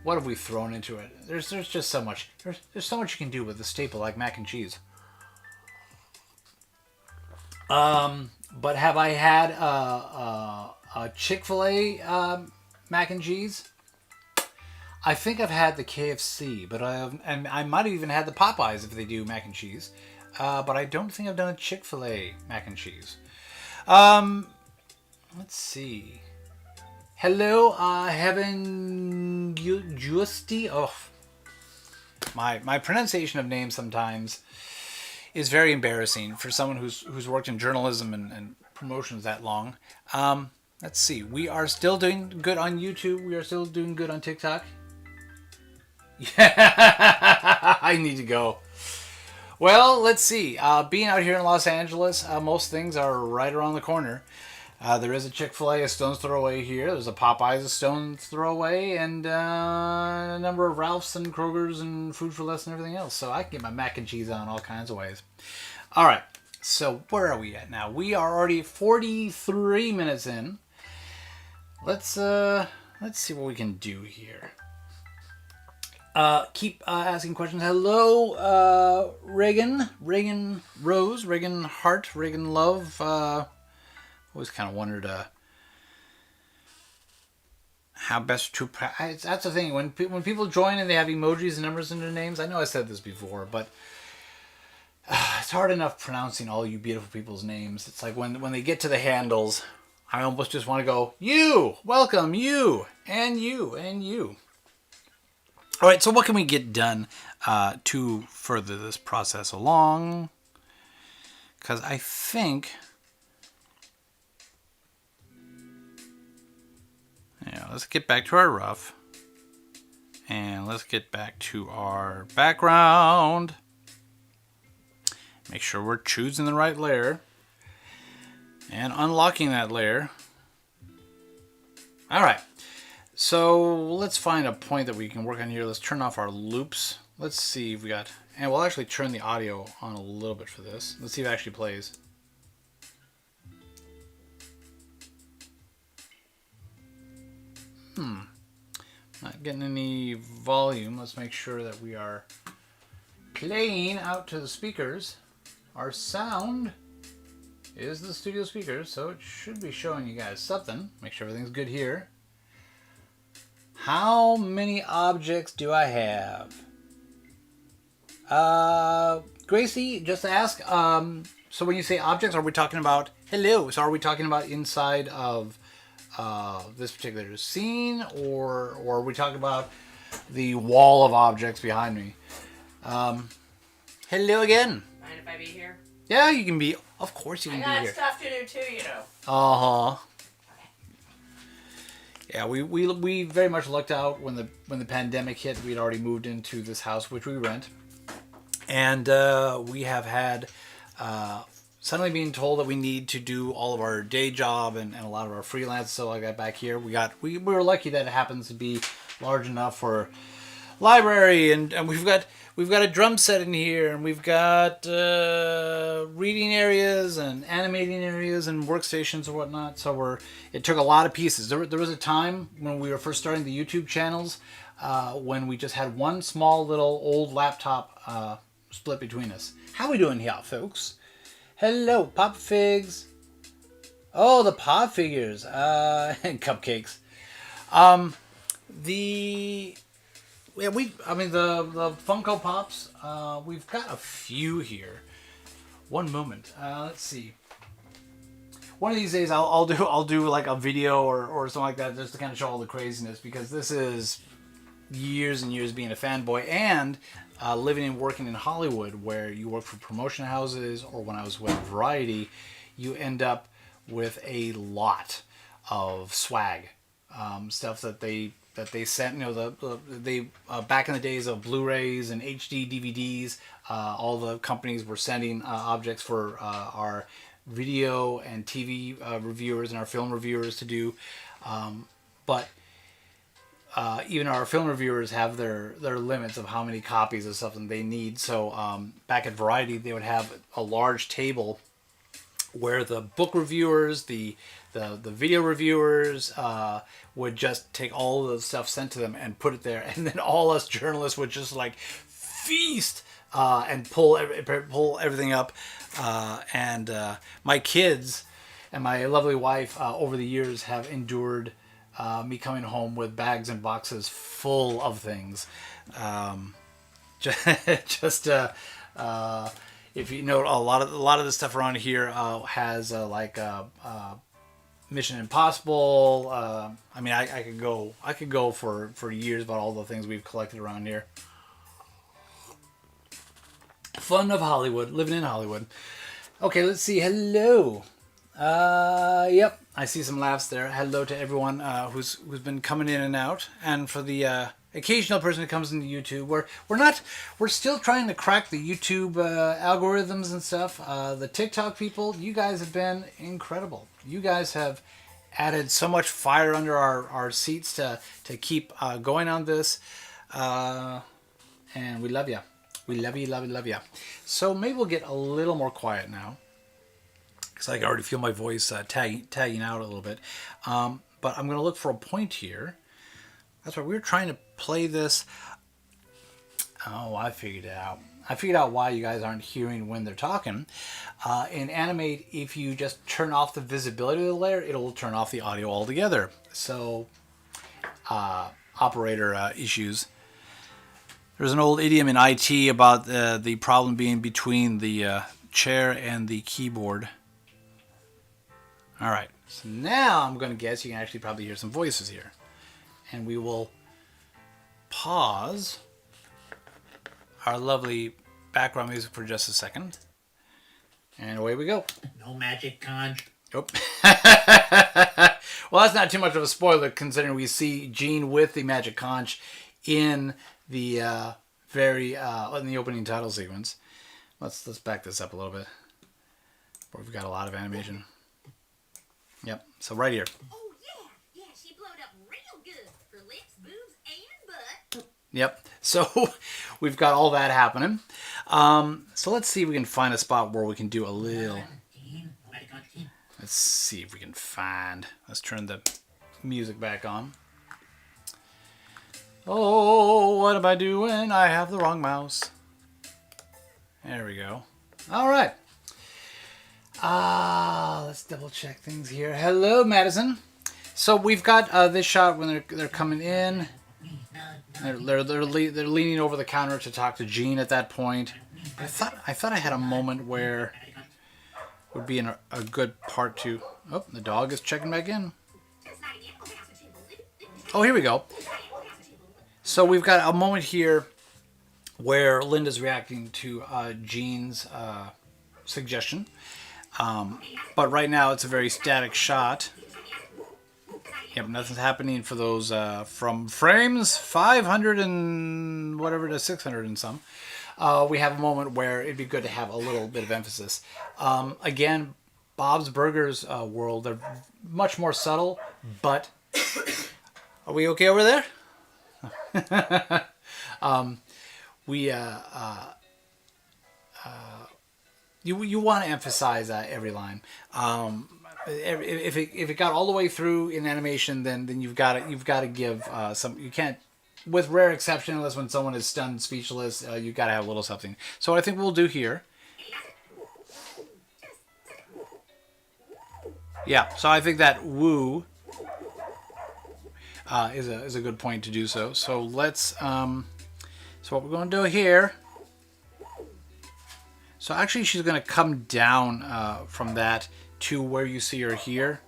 what have we thrown into it? There's just so much. There's so much you can do with a staple like mac and cheese. But have I had a Chick-fil-A mac and cheese? I think I've had the KFC, but I might have even had the Popeyes if they do mac and cheese. But I don't think I've done a Chick-fil-A mac and cheese. Let's see. Hello, Heaven Justy. Oh, my pronunciation of names sometimes is very embarrassing for someone who's worked in journalism and promotions that long. Let's see. We are still doing good on YouTube. We are still doing good on TikTok. Yeah, I need to go. Well, let's see. Being out here in Los Angeles, most things are right around the corner. There is a Chick-fil-A a stone's throw away here. There's a Popeyes a stone's throw away, and a number of Ralph's and Kroger's and Food for Less and everything else. So I can get my mac and cheese on all kinds of ways. All right. So where are we at now? We are already 43 minutes in. Let's see what we can do here. Keep asking questions. Hello, Reagan Rose, Reagan Heart, Reagan Love. Always kind of wondered how best to. That's the thing when people join and they have emojis and numbers in their names. I know I said this before, but it's hard enough pronouncing all you beautiful people's names. It's like when they get to the handles, I almost just want to go, you, welcome, you, and you, and you. All right, so what can we get done to further this process along? because I think... Yeah, let's get back to our rough. And let's get back to our background. Make sure we're choosing the right layer. And unlocking that layer. Alright. So let's find a point that we can work on here. Let's turn off our loops. Let's see if we got... And we'll actually turn the audio on a little bit for this. Let's see if it actually plays. Not getting any volume. Let's make sure that we are playing out to the speakers. Our sound is the studio speakers, so it should be showing you guys something. Make sure everything's good here. How many objects do I have? Gracie, just ask. So when you say objects, are we talking about... Hello. So are we talking about inside of this particular scene, or are we talking about the wall of objects behind me? Hello again. Mind if I be here? Yeah, you can be. Of course you can be here. I got stuff to do too, you know. Uh-huh. Yeah, we very much lucked out when the pandemic hit. We'd already moved into this house, which we rent, and we have had suddenly being told that we need to do all of our day job and a lot of our freelance. So I got back here. We were lucky that it happens to be large enough for library, and we've got a drum set in here, and we've got reading areas and animating areas and workstations and whatnot. So it took a lot of pieces. There was a time when we were first starting the YouTube channels when we just had one small little old laptop split between us. How we doing here, folks? Hello, Pop Figs. Oh, the Pop Figures and cupcakes. The Funko Pops, we've got a few here. One moment. Let's see. One of these days I'll do like a video or something like that just to kind of show all the craziness, because this is years and years being a fanboy and living and working in Hollywood, where you work for promotion houses, or when I was with Variety, you end up with a lot of swag, stuff that they sent. You know, they back in the days of Blu-rays and HD DVDs, all the companies were sending objects for our video and TV reviewers and our film reviewers to do, but even our film reviewers have their limits of how many copies of something they need. So back at Variety, they would have a large table where the book reviewers, the video reviewers would just take all of the stuff sent to them and put it there, and then all us journalists would just like feast and pull everything up. And my kids and my lovely wife over the years have endured me coming home with bags and boxes full of things. If you know, a lot of the stuff around here has Mission Impossible. I mean, I could go for years about all the things we've collected around here. Fun of Hollywood, living in Hollywood. Okay, let's see. Hello. Yep, I see some laughs there. Hello to everyone who's been coming in and out, and for the occasional person who comes into YouTube. We're still trying to crack the YouTube algorithms and stuff. The TikTok people, you guys have been incredible. You guys have added so much fire under our seats to keep going on this, and we love you. We love you. So maybe we'll get a little more quiet now, because I can already feel my voice tagging out a little bit. But I'm going to look for a point here. That's why we were trying to play this. Oh, I figured it out. I figured out why you guys aren't hearing when they're talking. In Animate, if you just turn off the visibility of the layer, it'll turn off the audio altogether. So, operator issues. There's an old idiom in IT about the problem being between the chair and the keyboard. All right. So now I'm going to guess you can actually probably hear some voices here. And we will pause our lovely background music for just a second. And away we go. No magic conj. Oh. Well, that's not too much of a spoiler considering we see Gene with the magic conch in the in the opening title sequence. Let's back this up a little bit. We've got a lot of animation. Yep. So right here. Oh yeah, she blowed up real good. Her lips, boobs, and butt. Yep. So we've got all that happening. So let's see if we can find a spot where we can do a little. Let's see if we can find. Let's turn the music back on. Oh, what am I doing? I have the wrong mouse. There we go. All right. Let's double check things here. Hello, Madison. So we've got this shot when they're coming in. They're leaning over the counter to talk to Gene at that point. I thought I had a moment where it would be a good part to. Oh, the dog is checking back in. Oh, here we go. So we've got a moment here where Linda's reacting to Gene's suggestion. But right now it's a very static shot. Yep, nothing's happening for those from frames 500 and whatever to 600 and some. We have a moment where it'd be good to have a little bit of emphasis. Again, Bob's Burgers world, they're much more subtle, but are we okay over there? You want to emphasize every line. If it got all the way through in animation, then you've got to give some. You can't, with rare exception, unless when someone is stunned, speechless, you've got to have a little something. So what I think we'll do here. Yeah, so I think that woo is a good point to do so. So let's. So what we're going to do here. So actually, she's going to come down from that to where you see her here.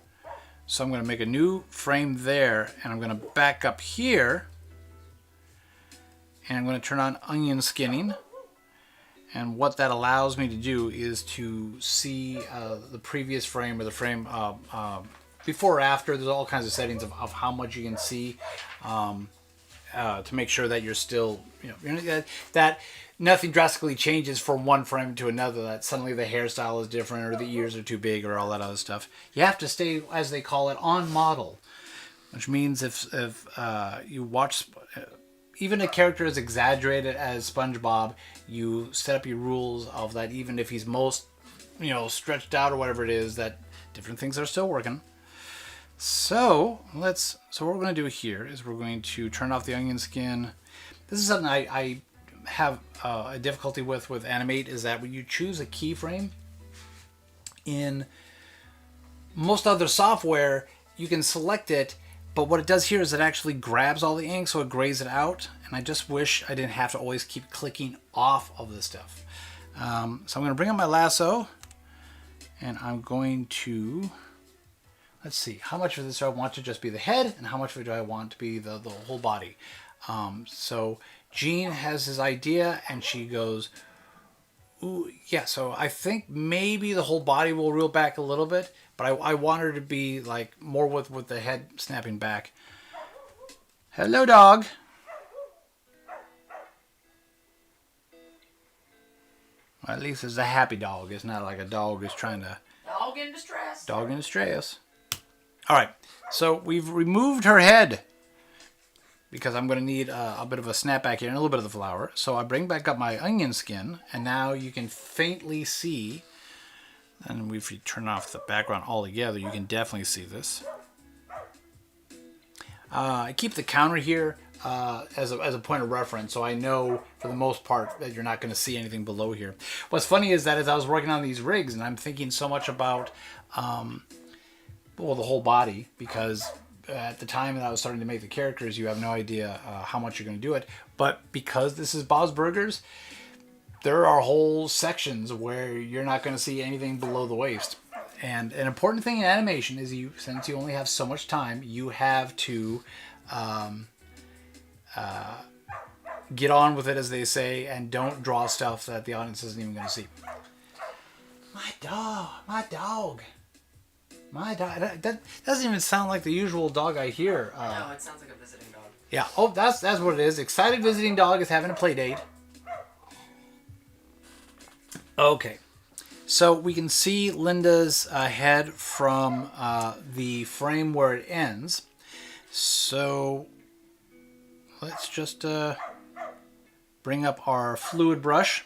So I'm going to make a new frame there, and I'm going to back up here, and I'm going to turn on onion skinning. And what that allows me to do is to see the previous frame or the frame before or after. There's all kinds of settings of how much you can see to make sure that you're still, that nothing drastically changes from one frame to another, that suddenly the hairstyle is different or the ears are too big or all that other stuff. You have to stay, as they call it, on model, which means if you watch even a character as exaggerated as SpongeBob, you set up your rules of that even if he's most, stretched out or whatever it is, that different things are still working. So what we're going to do here is we're going to turn off the onion skin. This is something I have a difficulty with Animate, is that when you choose a keyframe in most other software, you can select it, but what it does here is it actually grabs all the ink, so it grays it out, and I just wish I didn't have to always keep clicking off of this stuff. So I'm going to bring up my lasso, and I'm going to, let's see, how much of this do I want to just be the head, and how much of it do I want to be the whole body? So Gene has his idea, and she goes, ooh, yeah, so I think maybe the whole body will reel back a little bit, but I want her to be like more with the head snapping back. Hello, dog. Well, at least it's a happy dog. It's not like a dog who's trying to... Dog in distress. Dog in distress. All right, so we've removed her head because I'm going to need a bit of a snapback here and a little bit of the flour. So I bring back up my onion skin, and now you can faintly see, and if you turn off the background altogether, you can definitely see this. I keep the counter here as a point of reference, so I know for the most part that you're not going to see anything below here. What's funny is that as I was working on these rigs, and I'm thinking so much about, the whole body, because at the time that I was starting to make the characters, you have no idea how much you're going to do it. But because this is Bob's Burgers, there are whole sections where you're not going to see anything below the waist. And an important thing in animation is since you only have so much time, you have to get on with it, as they say, and don't draw stuff that the audience isn't even going to see. My dog. My dog. My dog. That doesn't even sound like the usual dog I hear. No, it sounds like a visiting dog. Yeah. Oh, that's what it is. Excited visiting dog is having a play date. Okay. So we can see Linda's head from the frame where it ends. So let's just bring up our fluid brush.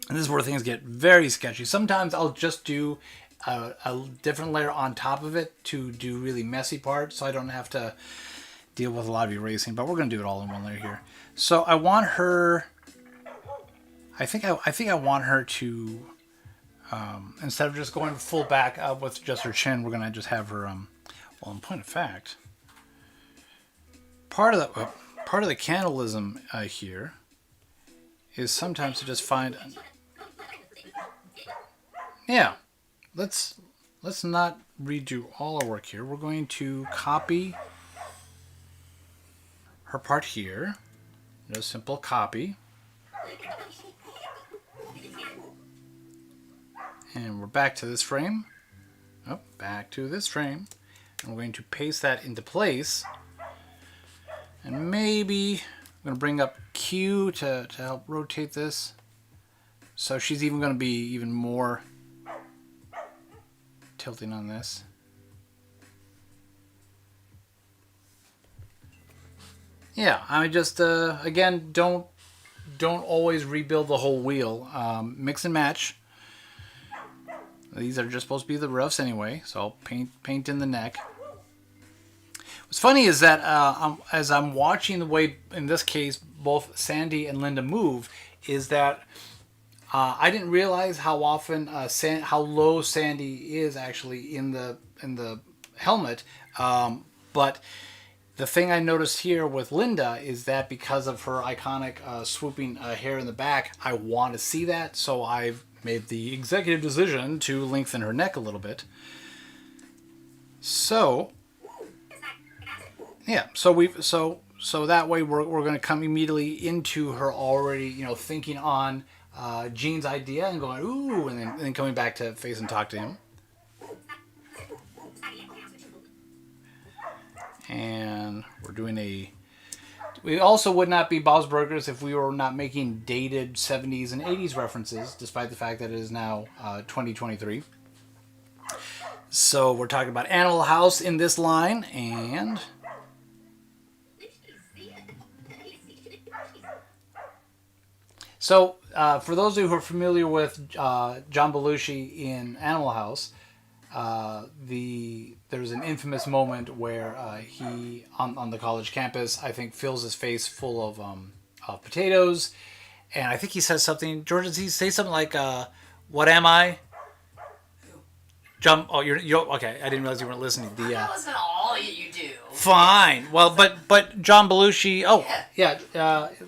And this is where things get very sketchy. Sometimes I'll just do a different layer on top of it to do really messy parts, so I don't have to deal with a lot of erasing. But we're going to do it all in one layer here. So I want her. I think I want her to. Instead of just going full back up with just her chin, we're going to just have her. Well, in point of fact, part of the cannibalism here is sometimes to just find. Yeah, let's not redo all our work here. We're going to copy her part here. Just simple copy. And we're back to this frame. Oh, back to this frame. And we're going to paste that into place. And maybe I'm going to bring up Q to help rotate this. So she's even going to be even more tilting on this. Yeah, I mean, just again, don't always rebuild the whole wheel. Mix and match. These are just supposed to be the roofs anyway, so I'll paint in the neck. What's funny is that as I'm watching the way, in this case, both Sandy and Linda move, is that I didn't realize how often how low Sandy is actually in the helmet. But the thing I noticed here with Linda is that because of her iconic swooping hair in the back, I want to see that, so I've made the executive decision to lengthen her neck a little bit. So yeah, so that way we're going to come immediately into her already, thinking on Gene's idea and going ooh, and then coming back to face and talk to him. And we're doing we also would not be Bob's Burgers if we were not making dated 70s and 80s references, despite the fact that it is now 2023. So we're talking about Animal House in this line, and so for those of you who are familiar with John Belushi in Animal House, there's an infamous moment where he on the college campus, I think, fills his face full of potatoes, and I think he says something. George, does he say something like, "What am I?" John, oh, you're okay. I didn't realize you weren't listening. That wasn't all you do. Fine. Well, but John Belushi. Oh, yeah.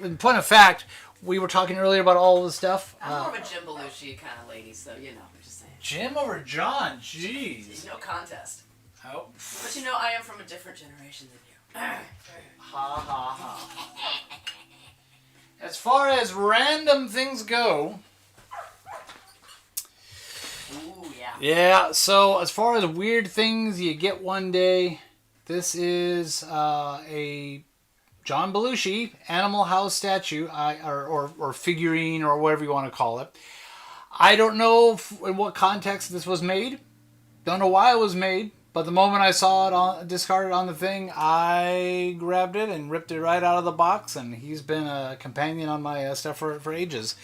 In point of fact, we were talking earlier about all this stuff. I'm more of a Jim Belushi kind of lady, so I'm just saying. Jim over John, jeez. No contest. Oh. But I am from a different generation than you. Ha ha ha. As far as random things go. Ooh, yeah. Yeah, so as far as weird things you get one day, this is a John Belushi Animal House statue, or figurine, or whatever you want to call it. I don't know in what context this was made. Don't know why it was made. But the moment I saw it discarded on the thing, I grabbed it and ripped it right out of the box, and he's been a companion on my stuff for ages.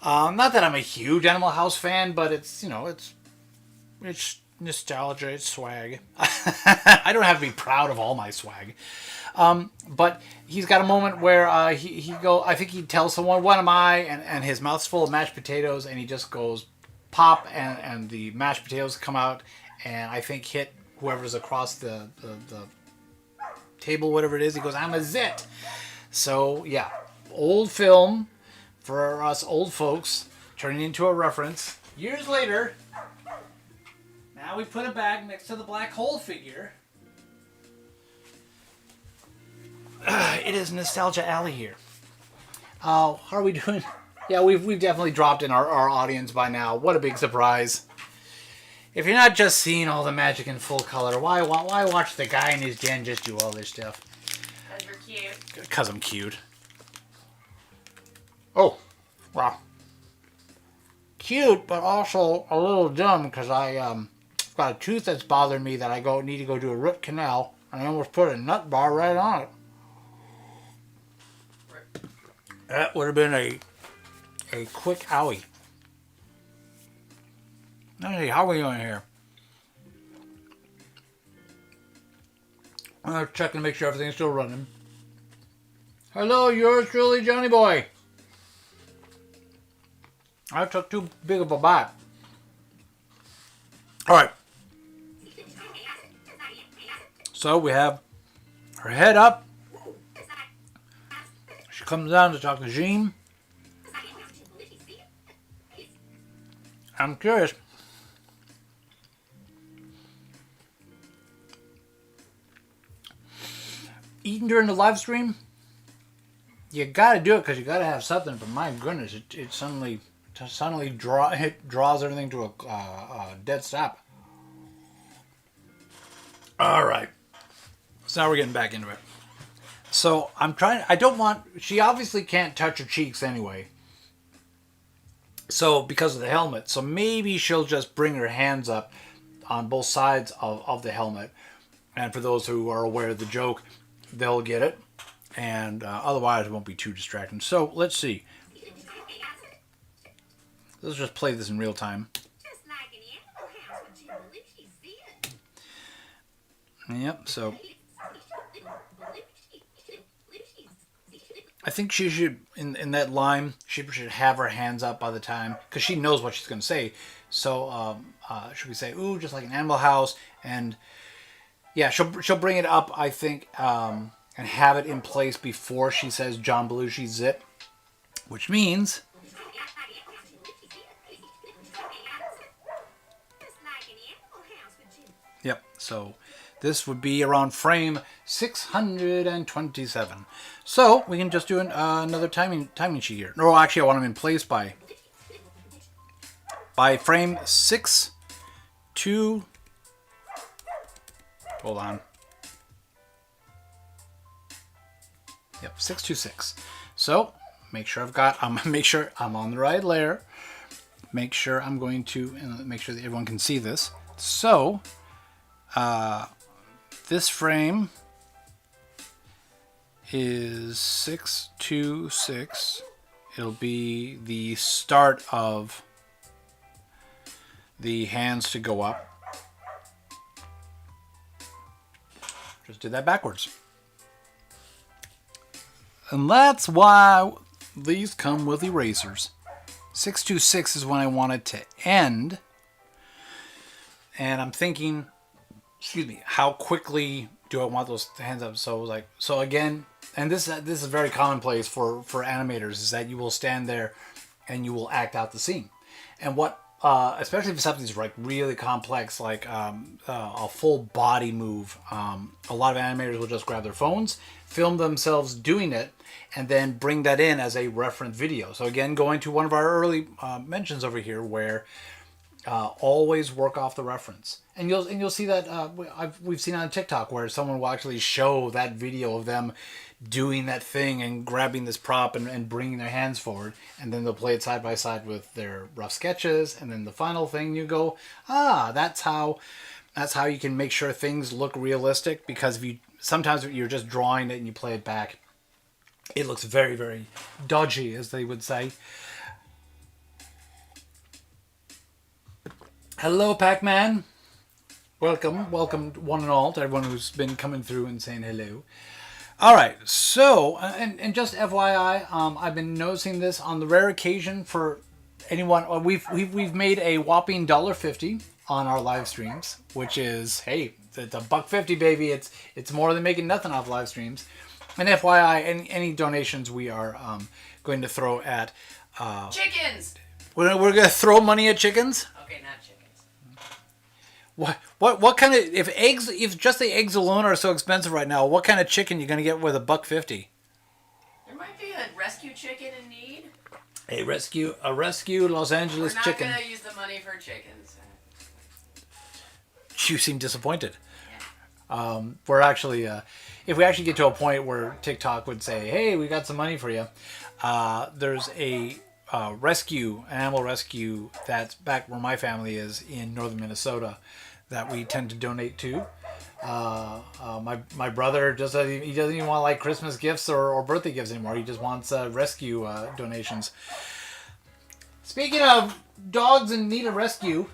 Not that I'm a huge Animal House fan, but it's nostalgia, it's swag. I don't have to be proud of all my swag. But he's got a moment where I think he tells someone, "What am I?" and his mouth's full of mashed potatoes, and he just goes pop, and the mashed potatoes come out, and I think hit whoever's across the table, whatever it is. He goes, "I'm a zit." So yeah, old film for us old folks, turning into a reference. Years later, now we put it back next to the black hole figure. It is Nostalgia Alley here. How are we doing? Yeah, we've definitely dropped in our audience by now. What a big surprise. If you're not just seeing all the magic in full color, why watch the guy in his den just do all this stuff? Because we're cute. Because I'm cute. Oh, wow. Cute, but also a little dumb because I've got a tooth that's bothering me that I need to go do a root canal, and I almost put a nut bar right on it. That would have been a quick owie. Hey, how are we doing here? I'm checking to make sure everything's still running. Hello, yours truly, Johnny Boy. I took too big of a bite. Alright. So we have her head up. She comes down to talk to Jean. I'm curious. Eating during the live stream, you gotta do it because you gotta have something. But my goodness, it suddenly draws everything to a dead stop. All right, so now we're getting back into it. So I'm trying. I don't want. She obviously can't touch her cheeks anyway. So because of the helmet, so maybe she'll just bring her hands up on both sides of the helmet. And for those who are aware of the joke, they'll get it. And otherwise, it won't be too distracting. So let's see. Let's just play this in real time. Just like an animal house with Jim Belushi's fit. Yep, so I think she should, in that line, she should have her hands up by the time, because she knows what she's going to say. So should we say, ooh, just like an animal house? And yeah, she'll bring it up, I think, and have it in place before she says John Belushi's it, which means... Yep, so this would be around frame 627. So we can just do another timing sheet here. No, actually, I want them in place by frame 6 to. Hold on. Yep, 626. So make sure make sure I'm on the right layer. Make sure I'm going to make sure that everyone can see this. So. This frame is 626. It'll be the start of the hands to go up. Just did that backwards. And that's why these come with erasers. 626 is when I want it to end. And I'm thinking... Excuse me. How quickly do I want those hands up? So again, and this is very commonplace for animators, is that you will stand there and you will act out the scene. And what, especially if something's like really complex, like a full body move, a lot of animators will just grab their phones, film themselves doing it, and then bring that in as a reference video. So again, going to one of our early mentions over here, where always work off the reference. And you'll see that we've seen on TikTok where someone will actually show that video of them doing that thing and grabbing this prop and bringing their hands forward, and then they'll play it side by side with their rough sketches, and then the final thing you go, that's how you can make sure things look realistic, because sometimes you're just drawing it and you play it back, it looks very, very dodgy, as they would say. Hello, Pac-Man. Welcome one and all to everyone who's been coming through and saying hello. All right, so and just FYI, I've been noticing this on the rare occasion for anyone. We've made a whopping $1.50 on our live streams, which is, hey, it's $1.50, baby. It's more than making nothing off live streams. And FYI, any donations we are going to throw at Chickens. We're going to throw money at chickens. Okay, not chickens. What kind of, if just the eggs alone are so expensive right now, what kind of chicken you gonna get with $1.50? There might be a rescue chicken in need. A rescue Los Angeles We're not chicken. gonna use the money for chickens. You seem disappointed. We're actually, if we actually get to a point where TikTok would say, "Hey, we got some money for you," there's a animal rescue that's back where my family is in northern Minnesota that we tend to donate to. My brother doesn't even want like Christmas gifts or birthday gifts anymore. He just wants rescue donations. Speaking of dogs in need of rescue.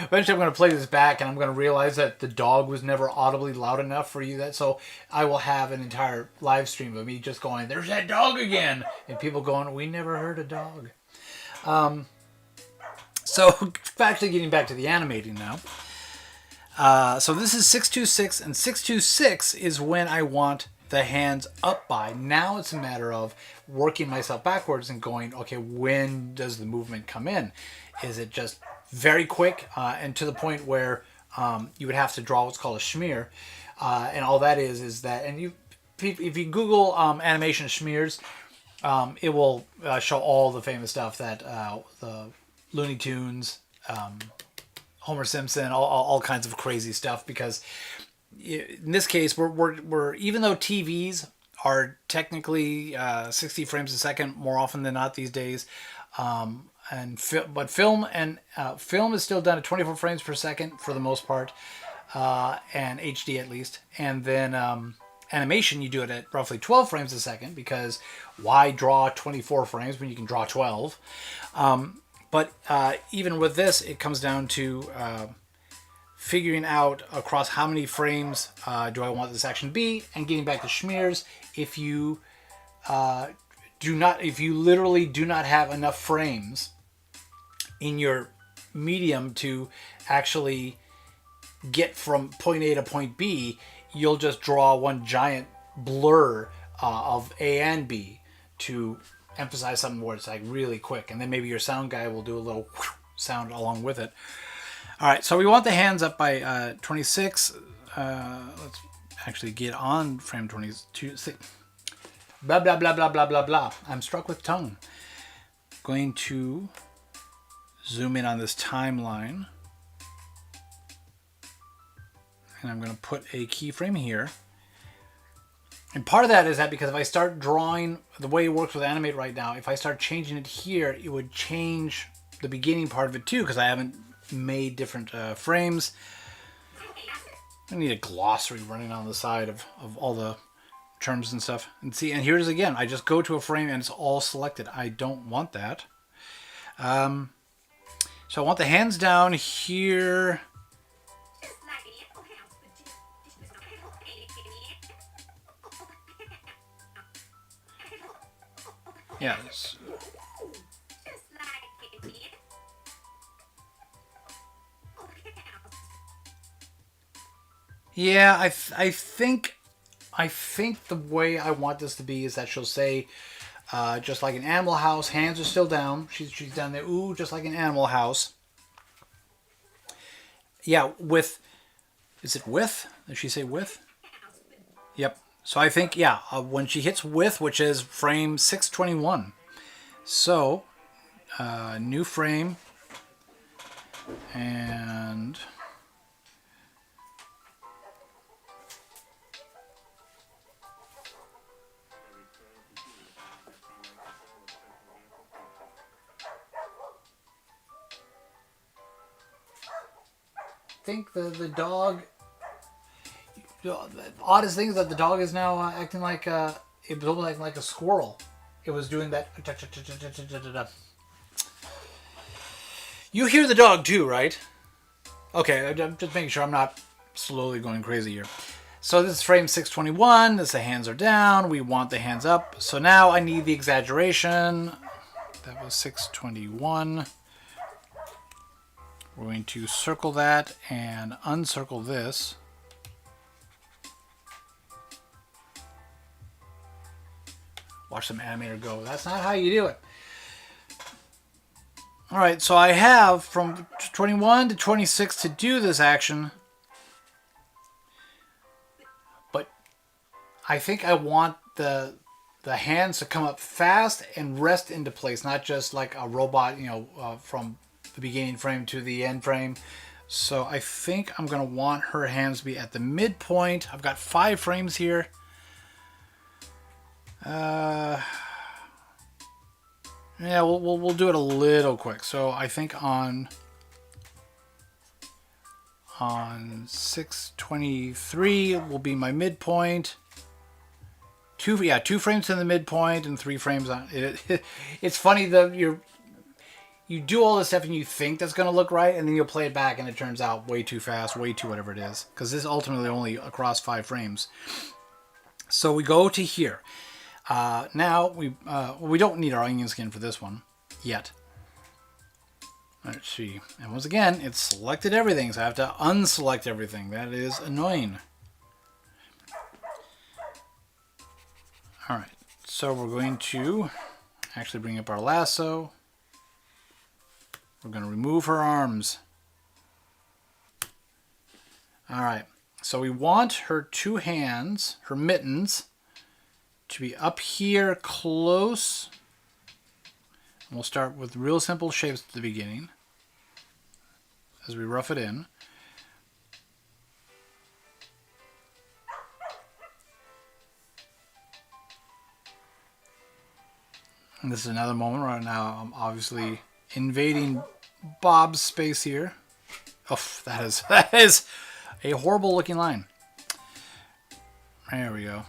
Eventually, I'm going to play this back, and I'm going to realize that the dog was never audibly loud enough for you. So I will have an entire live stream of me just going, "There's that dog again," and people going, "We never heard a dog." So actually, getting back to the animating now. So this is 626, and 626 is when I want the hands up by. Now it's a matter of working myself backwards and going, okay, when does the movement come in? Is it just very quick and to the point where you would have to draw what's called a schmear, and all that is that, and if you Google animation schmears, it will show all the famous stuff that the Looney Tunes, Homer Simpson, all kinds of crazy stuff. Because in this case, we're even though TVs are technically 60 frames a second more often than not these days. But film is still done at 24 frames per second for the most part, and HD at least. And then animation, you do it at roughly 12 frames a second, because why draw 24 frames when you can draw 12? But even with this, it comes down to figuring out across how many frames do I want this action to be, and getting back to schmears. If you literally do not have enough frames in your medium to actually get from point A to point B, you'll just draw one giant blur of A and B to emphasize something where it's like really quick, and then maybe your sound guy will do a little sound along with it. All right, so we want the hands up by 26. Let's actually get on frame 22. Blah blah blah blah blah blah blah. I'm struck with tongue. Going to zoom in on this timeline, and I'm going to put a keyframe here. And part of that is that because if I start drawing the way it works with Animate right now, if I start changing it here, it would change the beginning part of it too, because I haven't made different frames. I need a glossary running on the side of all the terms and stuff. And see, and here's again, I just go to a frame and it's all selected. I don't want that. So I want the hands down here. Yes. Yeah, I think the way I want this to be is that she'll say, just like an Animal House, hands are still down. She's down there, ooh, just like an Animal House. Yeah, is it with? Did she say with? Yep. So I think, yeah, when she hits with, which is frame 621. So, new frame, and I think the dog. The oddest thing is that the dog is now acting like it was almost like a squirrel. It was doing that. You hear the dog too, right? Okay, I'm just making sure I'm not slowly going crazy here. So this is frame 621. This, the hands are down. We want the hands up. So now I need the exaggeration. That was 621. We're going to circle that and uncircle this. Watch some animator go, that's not how you do it. Alright, so I have from 21 to 26 to do this action. But I think I want the the hands to come up fast and rest into place, not just like a robot, from the beginning frame to the end frame. So I think I'm going to want her hands to be at the midpoint. I've got 5 frames here. Yeah, we'll do it a little quick. So I think on 623 will be my midpoint. 2 frames in the midpoint and 3 frames on it. It's funny that you do all this stuff and you think that's going to look right, and then you'll play it back and it turns out way too fast, way too whatever it is, because this is ultimately only across 5 frames. So we go to here. Now we don't need our onion skin for this one yet. Let's see. And once again, it's selected everything, so I have to unselect everything. That is annoying. Alright, so we're going to actually bring up our lasso. We're going to remove her arms. Alright, so we want her 2 hands, her mittens, to be up here close. And we'll start with real simple shapes at the beginning as we rough it in. And this is another moment right now I'm obviously invading Bob's space here. Oh, that is a horrible looking line. There we go.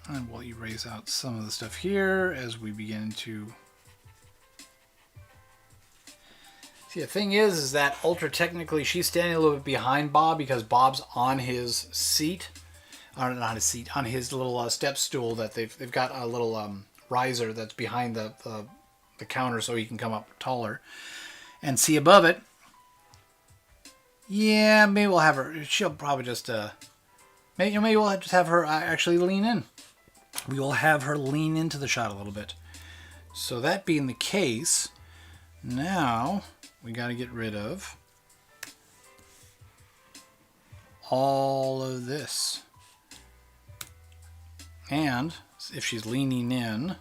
And we'll erase out some of the stuff here as we begin to... See, the thing is that ultra technically she's standing a little bit behind Bob because Bob's on his seat. Or not his seat, on his little step stool that they've got a little riser that's behind the counter so he can come up taller and see above it. Yeah, maybe we'll have her. She'll probably just maybe we'll just have her actually lean in. We will have her lean into the shot a little bit. So that being the case, now we got to get rid of all of this. And if she's leaning in,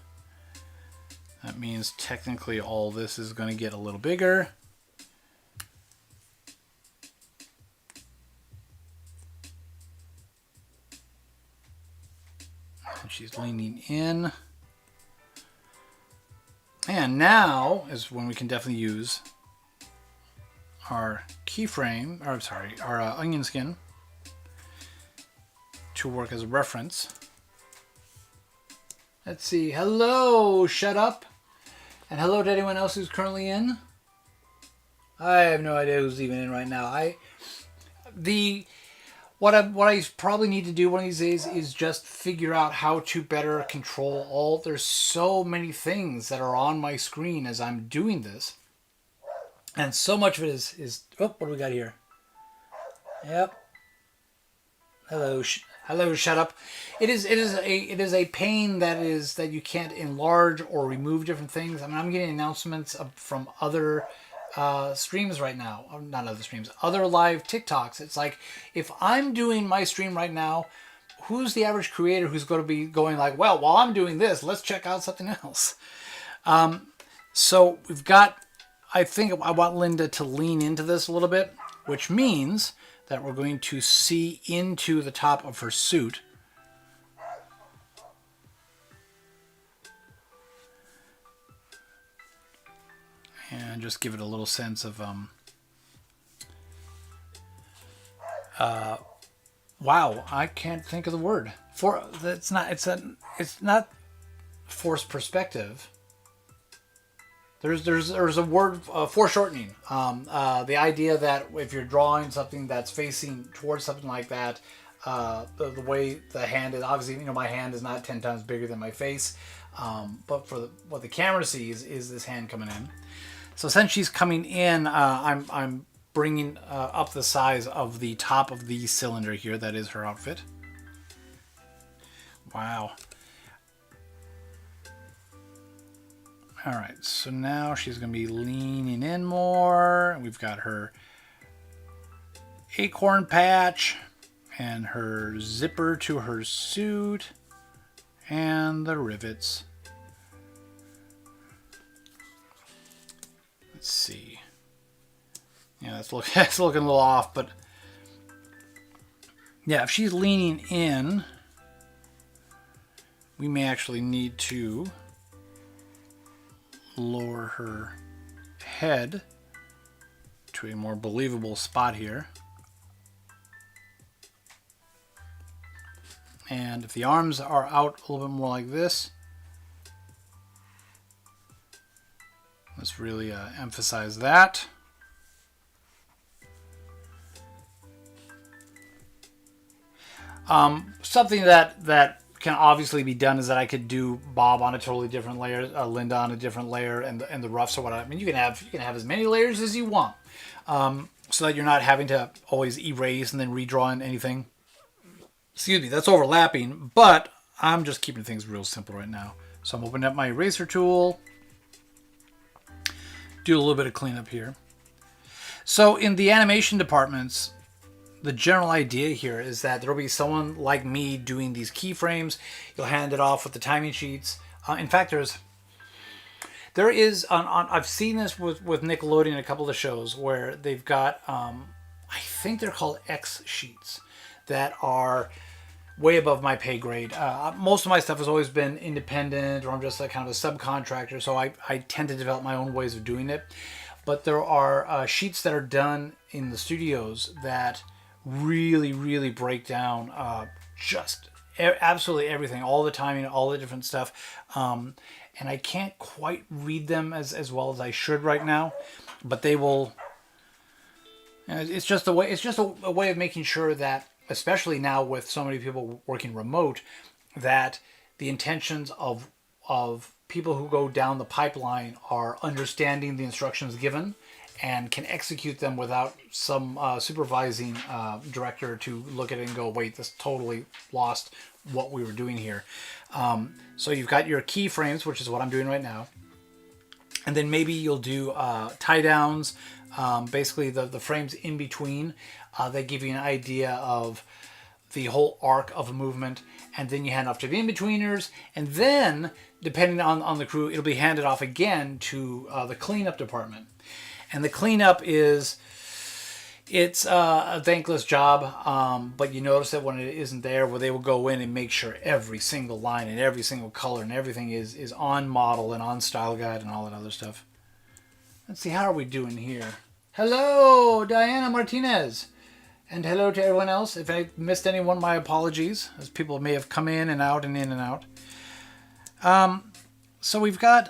that means technically all this is going to get a little bigger. And she's leaning in. And now is when we can definitely use our keyframe, or sorry, our onion skin to work as a reference. Let's see. Hello, shut up. And hello to anyone else who's currently in. I have no idea who's even in right now. What I probably need to do one of these days is just figure out how to better control all. There's so many things that are on my screen as I'm doing this. And so much of it is oh, what do we got here? Yep. Hello, shut up. It is a pain that you can't enlarge or remove different things. I mean, I'm getting announcements from other streams right now. Not other streams, other live TikToks. It's like, if I'm doing my stream right now, who's the average creator who's going to be going like, well, while I'm doing this, let's check out something else. So we've got, I think I want Linda to lean into this a little bit, which means that we're going to see into the top of her suit. And just give it a little sense of wow, I can't think of the word. It's not forced perspective. There's a word, foreshortening. The idea that if you're drawing something that's facing towards something like that, the way the hand is, obviously, my hand is not 10 times bigger than my face, but for what the camera sees is this hand coming in. So since she's coming in, I'm bringing up the size of the top of the cylinder here. That is her outfit. Wow. All right, so now she's going to be leaning in more. We've got her acorn patch, and her zipper to her suit, and the rivets. Let's see. Yeah, that's looking a little off, but yeah, if she's leaning in, we may actually need to lower her head to a more believable spot here. And if the arms are out a little bit more like this, let's really emphasize that. Something that can obviously be done is that I could do Bob on a totally different layer, Linda on a different layer, and the ruffs or whatever. I mean, you can have as many layers as you want, so that you're not having to always erase and then redraw in anything. Excuse me, that's overlapping, but I'm just keeping things real simple right now. So I'm opening up my eraser tool, do a little bit of cleanup here. So in the animation departments, the general idea here is that there will be someone like me doing these keyframes. You'll hand it off with the timing sheets. In fact, there is I've seen this with Nickelodeon in a couple of shows where they've got I think they're called X sheets that are way above my pay grade. Most of my stuff has always been independent, or I'm just like kind of a subcontractor, so I tend to develop my own ways of doing it. But there are sheets that are done in the studios that really, really break down just absolutely everything, all the timing, all the different stuff. And I can't quite read them as well as I should right now, but they will. It's just a way. It's just a way of making sure that, especially now with so many people working remote, that the intentions of people who go down the pipeline are understanding the instructions given and can execute them without some supervising director to look at it and go, wait, this totally lost what we were doing here. So you've got your keyframes, which is what I'm doing right now. And then maybe you'll do tie downs, basically the frames in between. They give you an idea of the whole arc of a movement, and then you hand off to the in-betweeners, and then, depending on the crew, it'll be handed off again to the cleanup department. And the cleanup it's a thankless job, but you notice that when it isn't there, where they will go in and make sure every single line and every single color and everything is on model and on style guide and all that other stuff. Let's see, how are we doing here? Hello, Diana Martinez. And hello to everyone else. If I missed anyone, my apologies, as people may have come in and out and in and out. So we've got,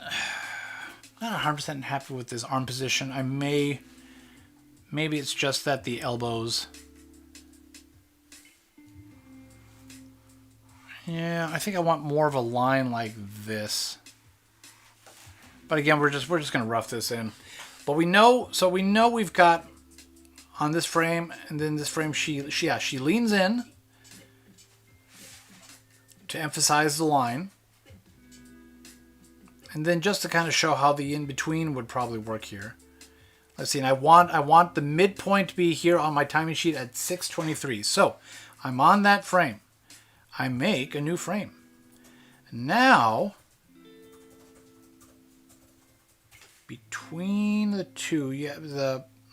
I'm not 100% happy with this arm position. Maybe it's just that the elbows. Yeah, I think I want more of a line like this. But again, we're just going to rough this in. But we know we've got on this frame, and then this frame, she leans in to emphasize the line. And then just to kind of show how the in-between would probably work here. Let's see, and I want the midpoint to be here on my timing sheet at 6:23. So I'm on that frame. I make a new frame. Now, between the two,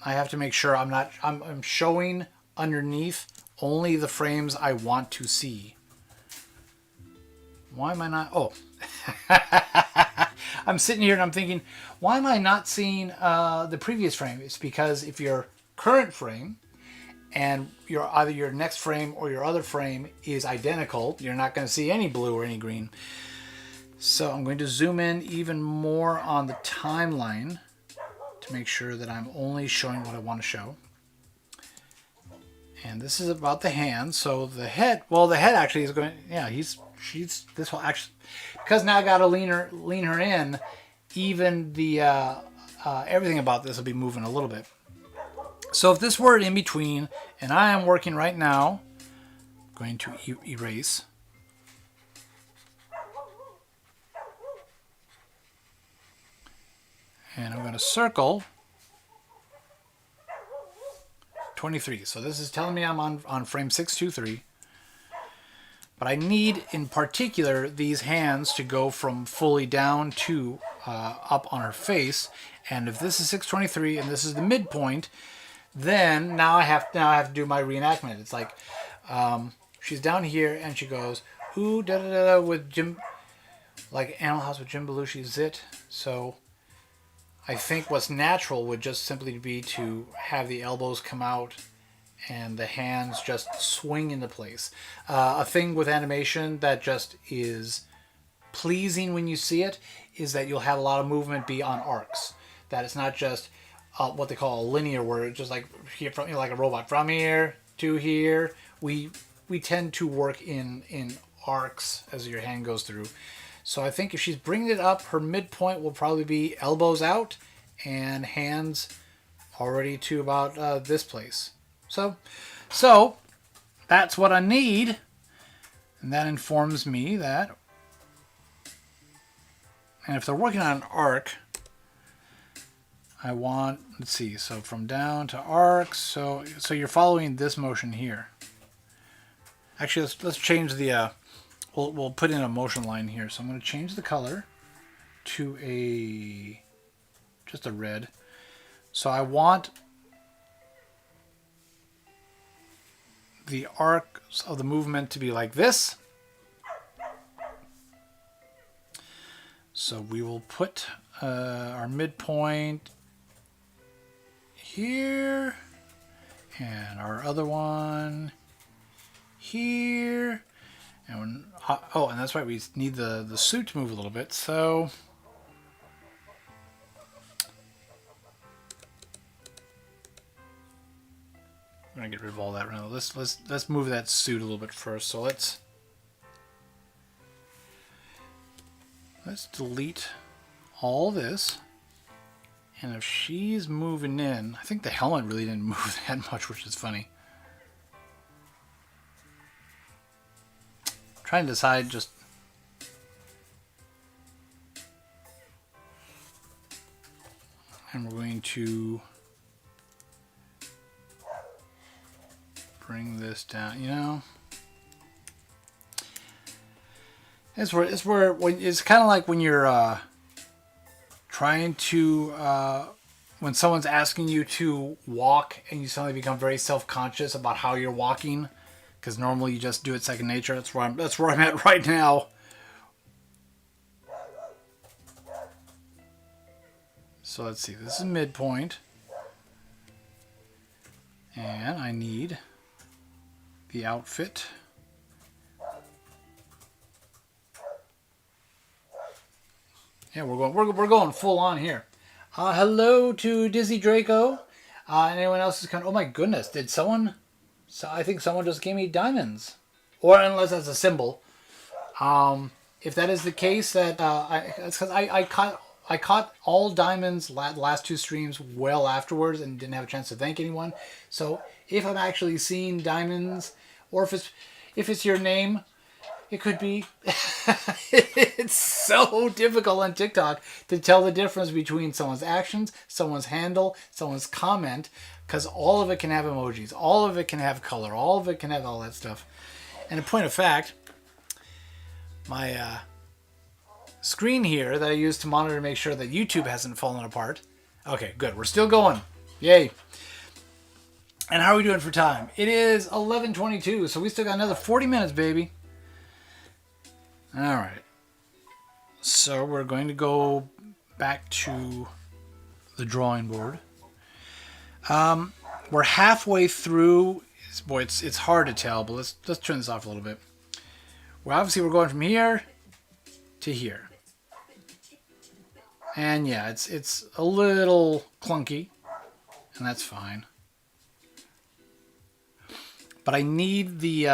I have to make sure I'm showing underneath only the frames I want to see. Why am I not? Oh, I'm sitting here and I'm thinking, why am I not seeing the previous frame? It's because if your current frame and either your next frame or your other frame is identical, you're not going to see any blue or any green. So I'm going to zoom in even more on the timeline to make sure that I'm only showing what I want to show. And this is about the hand. So the head actually is going, yeah, this will actually, because now I got to lean her in, even the, everything about this will be moving a little bit. So if this were in between, and I am working right now, I'm going to erase. And I'm going to circle 23. So this is telling me I'm on frame 623. But I need, in particular, these hands to go from fully down to up on her face. And if this is 623 and this is the midpoint, then now I have to do my reenactment. It's like she's down here and she goes, ooh, da da da da, with Jim, like Animal House with Jim Belushi's Zit. So I think what's natural would just simply be to have the elbows come out and the hands just swing into place. A thing with animation that just is pleasing when you see it is that you'll have a lot of movement be on arcs. That it's not just what they call a linear, where it's just like here from, like a robot from here to here. We tend to work in arcs as your hand goes through. So I think if she's bringing it up, her midpoint will probably be elbows out and hands already to about this place. So that's what I need, and that informs me that, and if they're working on an arc, I want, let's see, so from down to arc, so you're following this motion here. Actually, let's change the, we'll put in a motion line here. So I'm going to change the color to just a red. So I want the arc of the movement to be like this. So we will put our midpoint here and our other one here. And when, oh, and that's right, we need the suit to move a little bit. So I'm gonna get rid of all that right now. Let's move that suit a little bit first. So let's delete all this. And if she's moving in, I think the helmet really didn't move that much, which is funny. I'm trying to decide just. And we're going to bring this down, you know. It's where when it's kind of like when you're trying to when someone's asking you to walk and you suddenly become very self-conscious about how you're walking, because normally you just do it second nature. That's where I'm at right now. So let's see. This is midpoint, and I need the outfit. Yeah, we're going full on here. Hello to Dizzy Draco. Anyone else is coming? Oh my goodness! Did someone? So I think someone just gave me diamonds, or unless that's a symbol. If that is the case, that it's because I caught all diamonds last two streams well afterwards and didn't have a chance to thank anyone. So if I'm actually seeing diamonds, or if it's your name, it could be. It's so difficult on TikTok to tell the difference between someone's actions, someone's handle, someone's comment, because all of it can have emojis, all of it can have color, all of it can have all that stuff. And a point of fact, my screen here that I use to monitor to make sure that YouTube hasn't fallen apart. Okay, good. We're still going. Yay. And how are we doing for time? It is 11:22, so we still got another 40 minutes, baby. All right. So we're going to go back to the drawing board. We're halfway through. Boy, it's hard to tell, but let's turn this off a little bit. Well, obviously we're going from here to here. And yeah, it's a little clunky, and that's fine. But I need the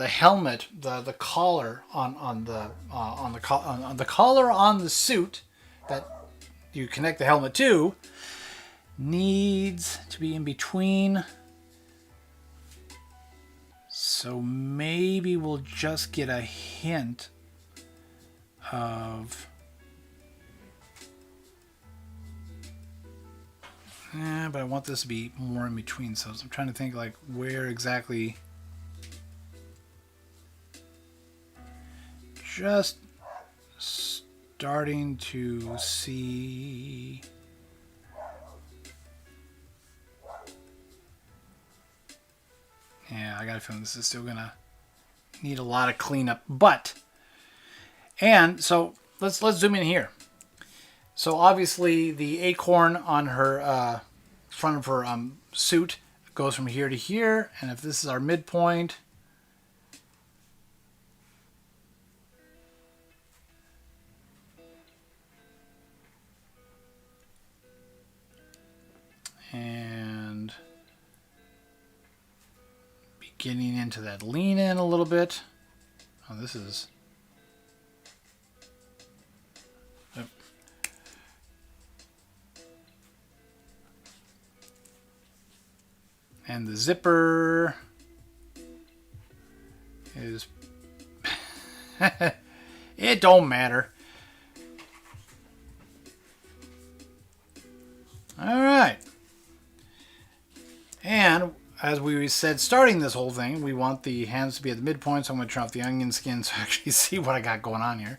helmet, the collar on the collar on the suit that you connect the helmet to needs to be in between. So maybe we'll just get a hint of. But I want this to be more in between. So I'm trying to think like where exactly. Just starting to see. Yeah, I got a feeling this is still gonna need a lot of cleanup. And so let's zoom in here. So obviously the acorn on her front of her suit goes from here to here, and if this is our midpoint, and beginning into that lean in a little bit. Oh, this is. Yep. And the zipper is. It don't matter. All right. And as we said, starting this whole thing, we want the hands to be at the midpoint, so I'm going to turn off the onion skin so I actually see what I got going on here.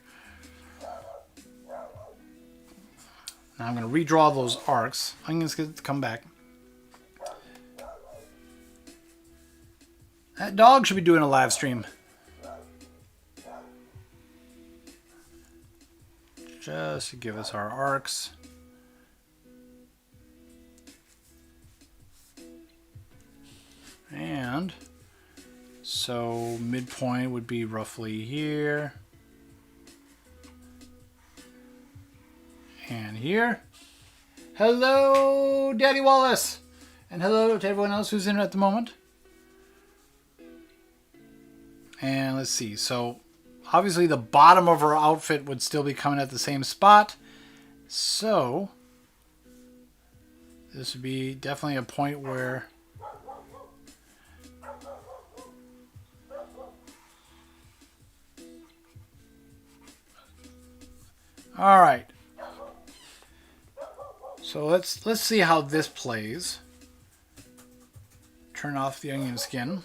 Now I'm going to redraw those arcs. Onion skin, come back. That dog should be doing a live stream. Just to give us our arcs. And so midpoint would be roughly here. And here. Hello, Daddy Wallace. And hello to everyone else who's in at the moment. And let's see. So obviously the bottom of her outfit would still be coming at the same spot. So this would be definitely a point where all right. So let's see how this plays. Turn off the onion skin.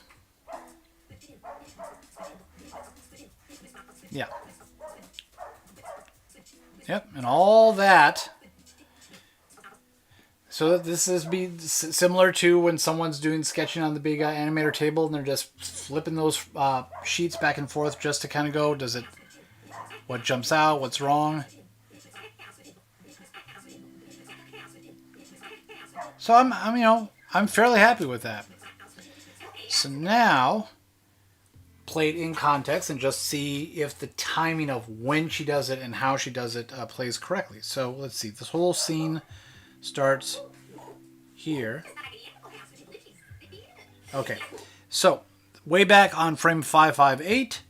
Yeah. Yep, and all that. So this is be similar to when someone's doing sketching on the big animator table and they're just flipping those sheets back and forth just to kind of go, does it, what jumps out, what's wrong? So I'm fairly happy with that. So now, play it in context and just see if the timing of when she does it and how she does it plays correctly. So let's see. This whole scene starts here. Okay. So way back on frame 558,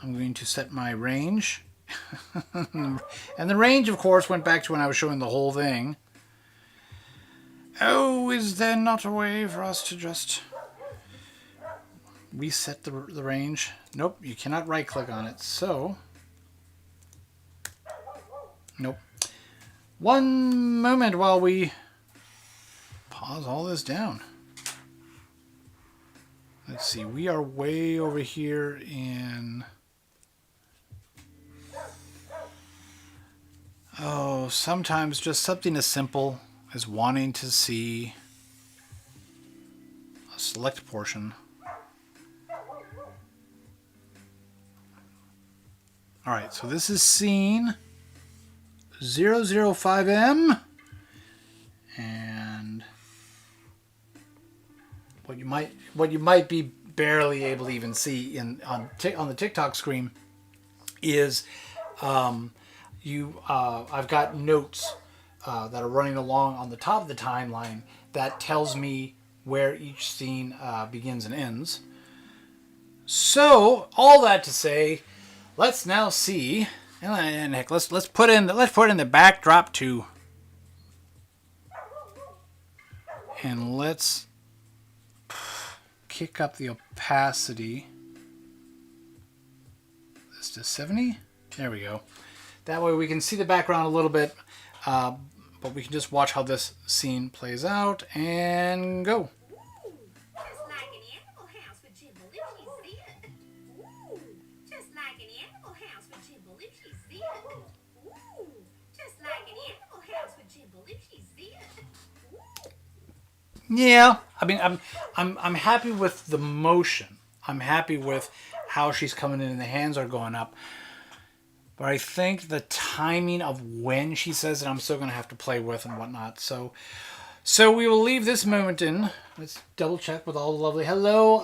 I'm going to set my range. And the range, of course, went back to when I was showing the whole thing. Oh, is there not a way for us to just reset the range? Nope, you cannot right click on it. So, nope. One moment while we pause all this down. Let's see, we are way over here in... Oh, sometimes just something as simple as wanting to see a select portion. Alright, so this is scene 005M. And what you might be barely able to even see on the TikTok screen is I've got notes that are running along on the top of the timeline that tells me where each scene begins and ends. So all that to say, let's now see, and heck, let's put in the backdrop too, and let's kick up the opacity. This to 70. There we go. That way we can see the background a little bit. but we can just watch how this scene plays out and go. Ooh, just like an animal house with Jim Belushi's it. Ooh, just like an animal house with Jim Belushi's it. Ooh, just like an animal house with Jim Belushi's it. Yeah, I mean, I'm happy with the motion. I'm happy with how she's coming in and the hands are going up. But I think the timing of when she says it, I'm still going to have to play with and whatnot. So we will leave this moment in. Let's double check with all the lovely. Hello,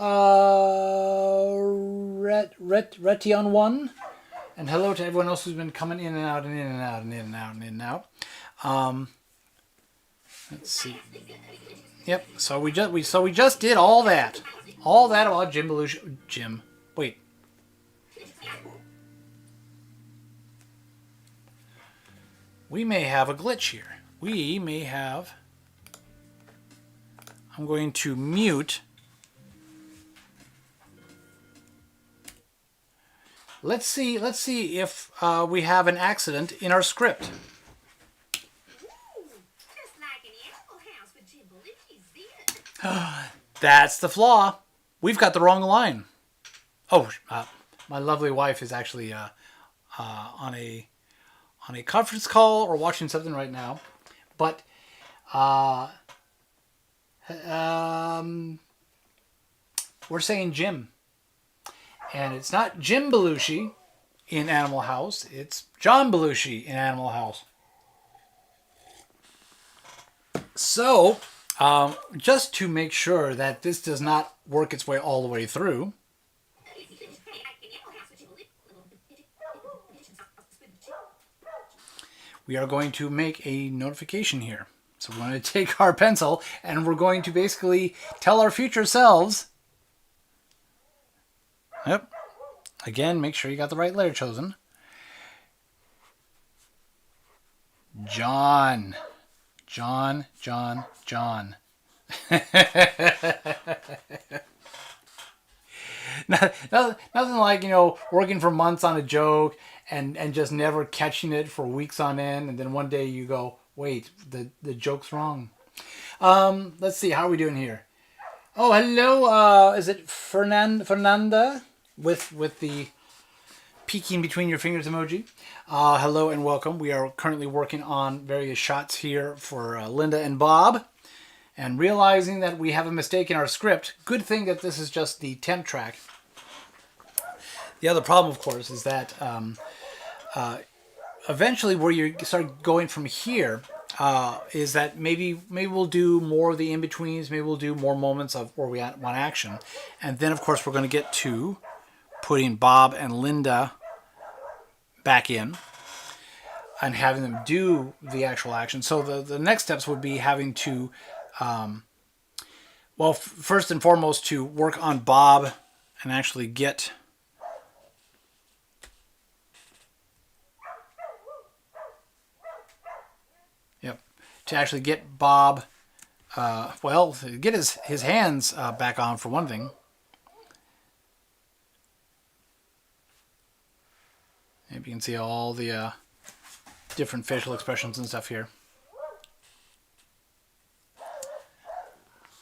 Retion One, and hello to everyone else who's been coming in and out and in and out and in and out and in and out. Let's see. Yep. So we just did all that about Jim Belushi. Jim. Wait. We may have a glitch here. We may have... I'm going to mute. Let's see if we have an accident in our script. Ooh, just like an animal house with Jim Belushi's it. That's the flaw. We've got the wrong line. Oh, my lovely wife is actually on a conference call or watching something right now, but we're saying Jim, and it's not Jim Belushi in Animal House. It's John Belushi in Animal House. So, just to make sure that this does not work its way all the way through, we are going to make a notification here. So we're going to take our pencil and we're going to basically tell our future selves. Yep. Again, make sure you got the right letter chosen. John. John. Nothing like, working for months on a joke and just never catching it for weeks on end, and then one day you go, wait, the joke's wrong. Let's see, how are we doing here? Oh, hello, is it Fernanda with the peeking between your fingers emoji? Hello and welcome. We are currently working on various shots here for Linda and Bob, and realizing that we have a mistake in our script. Good thing that this is just the temp track. The other problem, of course, is that eventually where you start going from here is that maybe we'll do more of the in-betweens, maybe we'll do more moments of where we want action. And then, of course, we're going to get to putting Bob and Linda back in and having them do the actual action. So the next steps would be having to, first and foremost, to work on Bob and actually get... to actually get Bob, get his hands back on, for one thing. Maybe you can see all the different facial expressions and stuff here.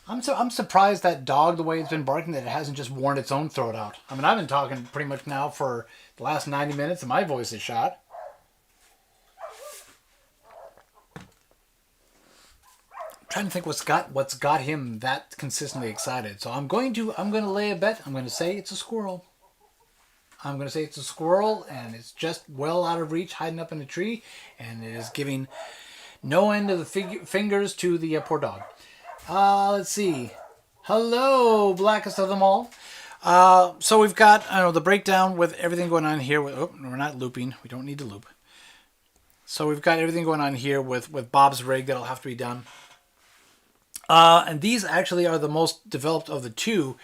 I'm surprised that dog, the way it's been barking, that it hasn't just worn its own throat out. I mean, I've been talking pretty much now for the last 90 minutes and my voice is shot. Trying to think what's got him that consistently excited. So I'm going to lay a bet. I'm going to say it's a squirrel. I'm going to say it's a squirrel, and it's just well out of reach, hiding up in a tree, and it is giving no end of the fingers to the poor dog. Let's see. Hello, blackest of them all. So we've got the breakdown with everything going on here. We're not looping. We don't need to loop. So we've got everything going on here with Bob's rig that'll have to be done. And these actually are the most developed of the two.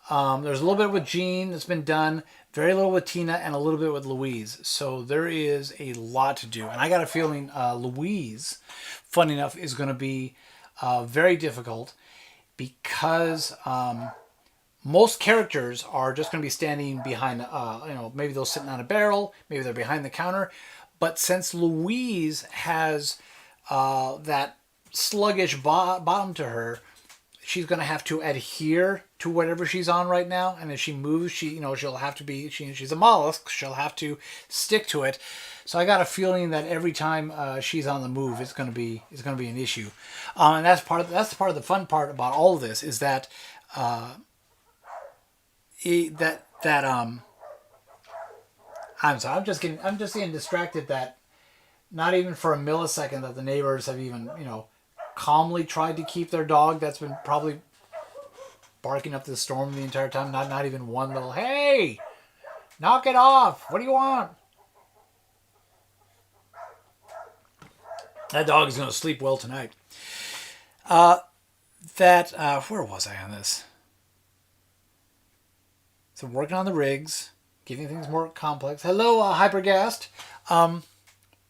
There's a little bit with Jean that's been done, very little with Tina, and a little bit with Louise. So there is a lot to do. And I got a feeling Louise, funny enough, is going to be very difficult because most characters are just going to be standing behind, maybe they're sitting on a barrel, maybe they're behind the counter. But since Louise has that sluggish bottom to her, she's going to have to adhere to whatever she's on right now. And if she moves, she'll have to be, she's a mollusk. She'll have to stick to it. So I got a feeling that every time she's on the move, it's going to be an issue. And that's part of the fun part about all of this is that I'm sorry, I'm just getting distracted that not even for a millisecond that the neighbors have even, calmly tried to keep their dog that's been probably barking up the storm the entire time. Not even one little, hey, knock it off. What do you want? That dog is going to sleep well tonight. Where was I on this? So working on the rigs, giving things more complex. Hello, Hypergast.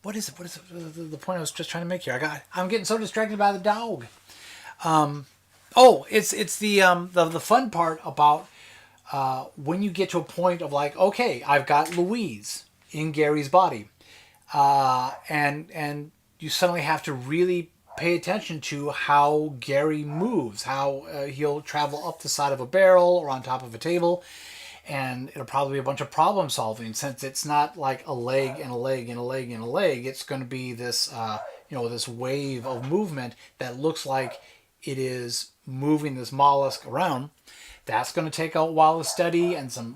What is it? What is it? The point I was just trying to make here? I'm getting so distracted by the dog. It's the fun part about when you get to a point of like, okay, I've got Louise in Gary's body, and you suddenly have to really pay attention to how Gary moves, how he'll travel up the side of a barrel or on top of a table. And it'll probably be a bunch of problem solving since it's not like a leg and a leg and a leg and a leg. It's going to be this, this wave of movement that looks like it is moving this mollusk around. That's going to take a while to study and some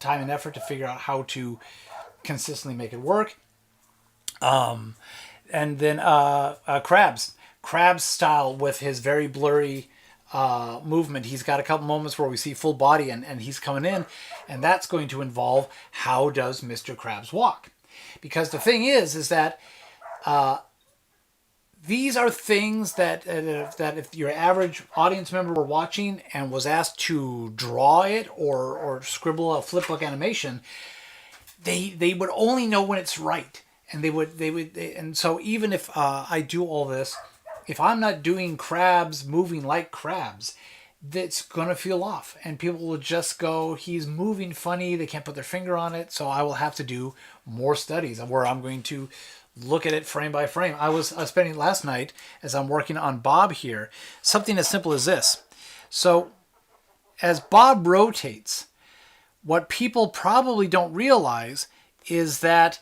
time and effort to figure out how to consistently make it work. And then Krabs style with his very blurry movement. He's got a couple moments where we see full body and he's coming in, and that's going to involve how does Mr. Krabs walk? Because the thing is that these are things that if your average audience member were watching and was asked to draw it or scribble a flipbook animation, they would only know when it's right, and and so even if I do all this, if I'm not doing Krabs moving like Krabs, that's going to feel off. And people will just go, he's moving funny. They can't put their finger on it. So I will have to do more studies where I'm going to look at it frame by frame. I was spending last night, as I'm working on Bob here, something as simple as this. So as Bob rotates, what people probably don't realize is that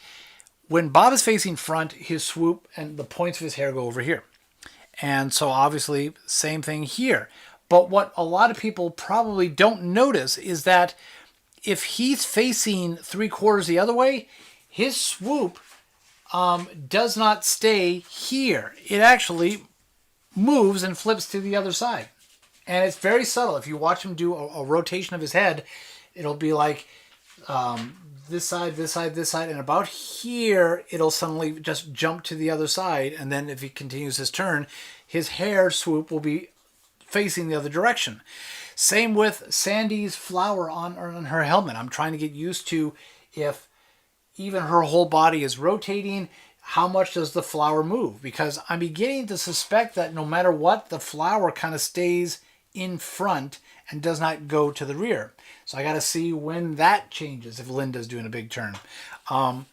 when Bob is facing front, his swoop and the points of his hair go over here. And so obviously, same thing here. But what a lot of people probably don't notice is that if he's facing 3/4 the other way, his swoop does not stay here. It actually moves and flips to the other side. And it's very subtle. If you watch him do a rotation of his head, it'll be like this side, this side, this side, and about here, it'll suddenly just jump to the other side. And then if he continues his turn, his hair swoop will be facing the other direction. Same with Sandy's flower on her helmet. I'm trying to get used to if even her whole body is rotating, how much does the flower move? Because I'm beginning to suspect that no matter what, the flower kind of stays in front and does not go to the rear. So I got to see when that changes if Linda's doing a big turn.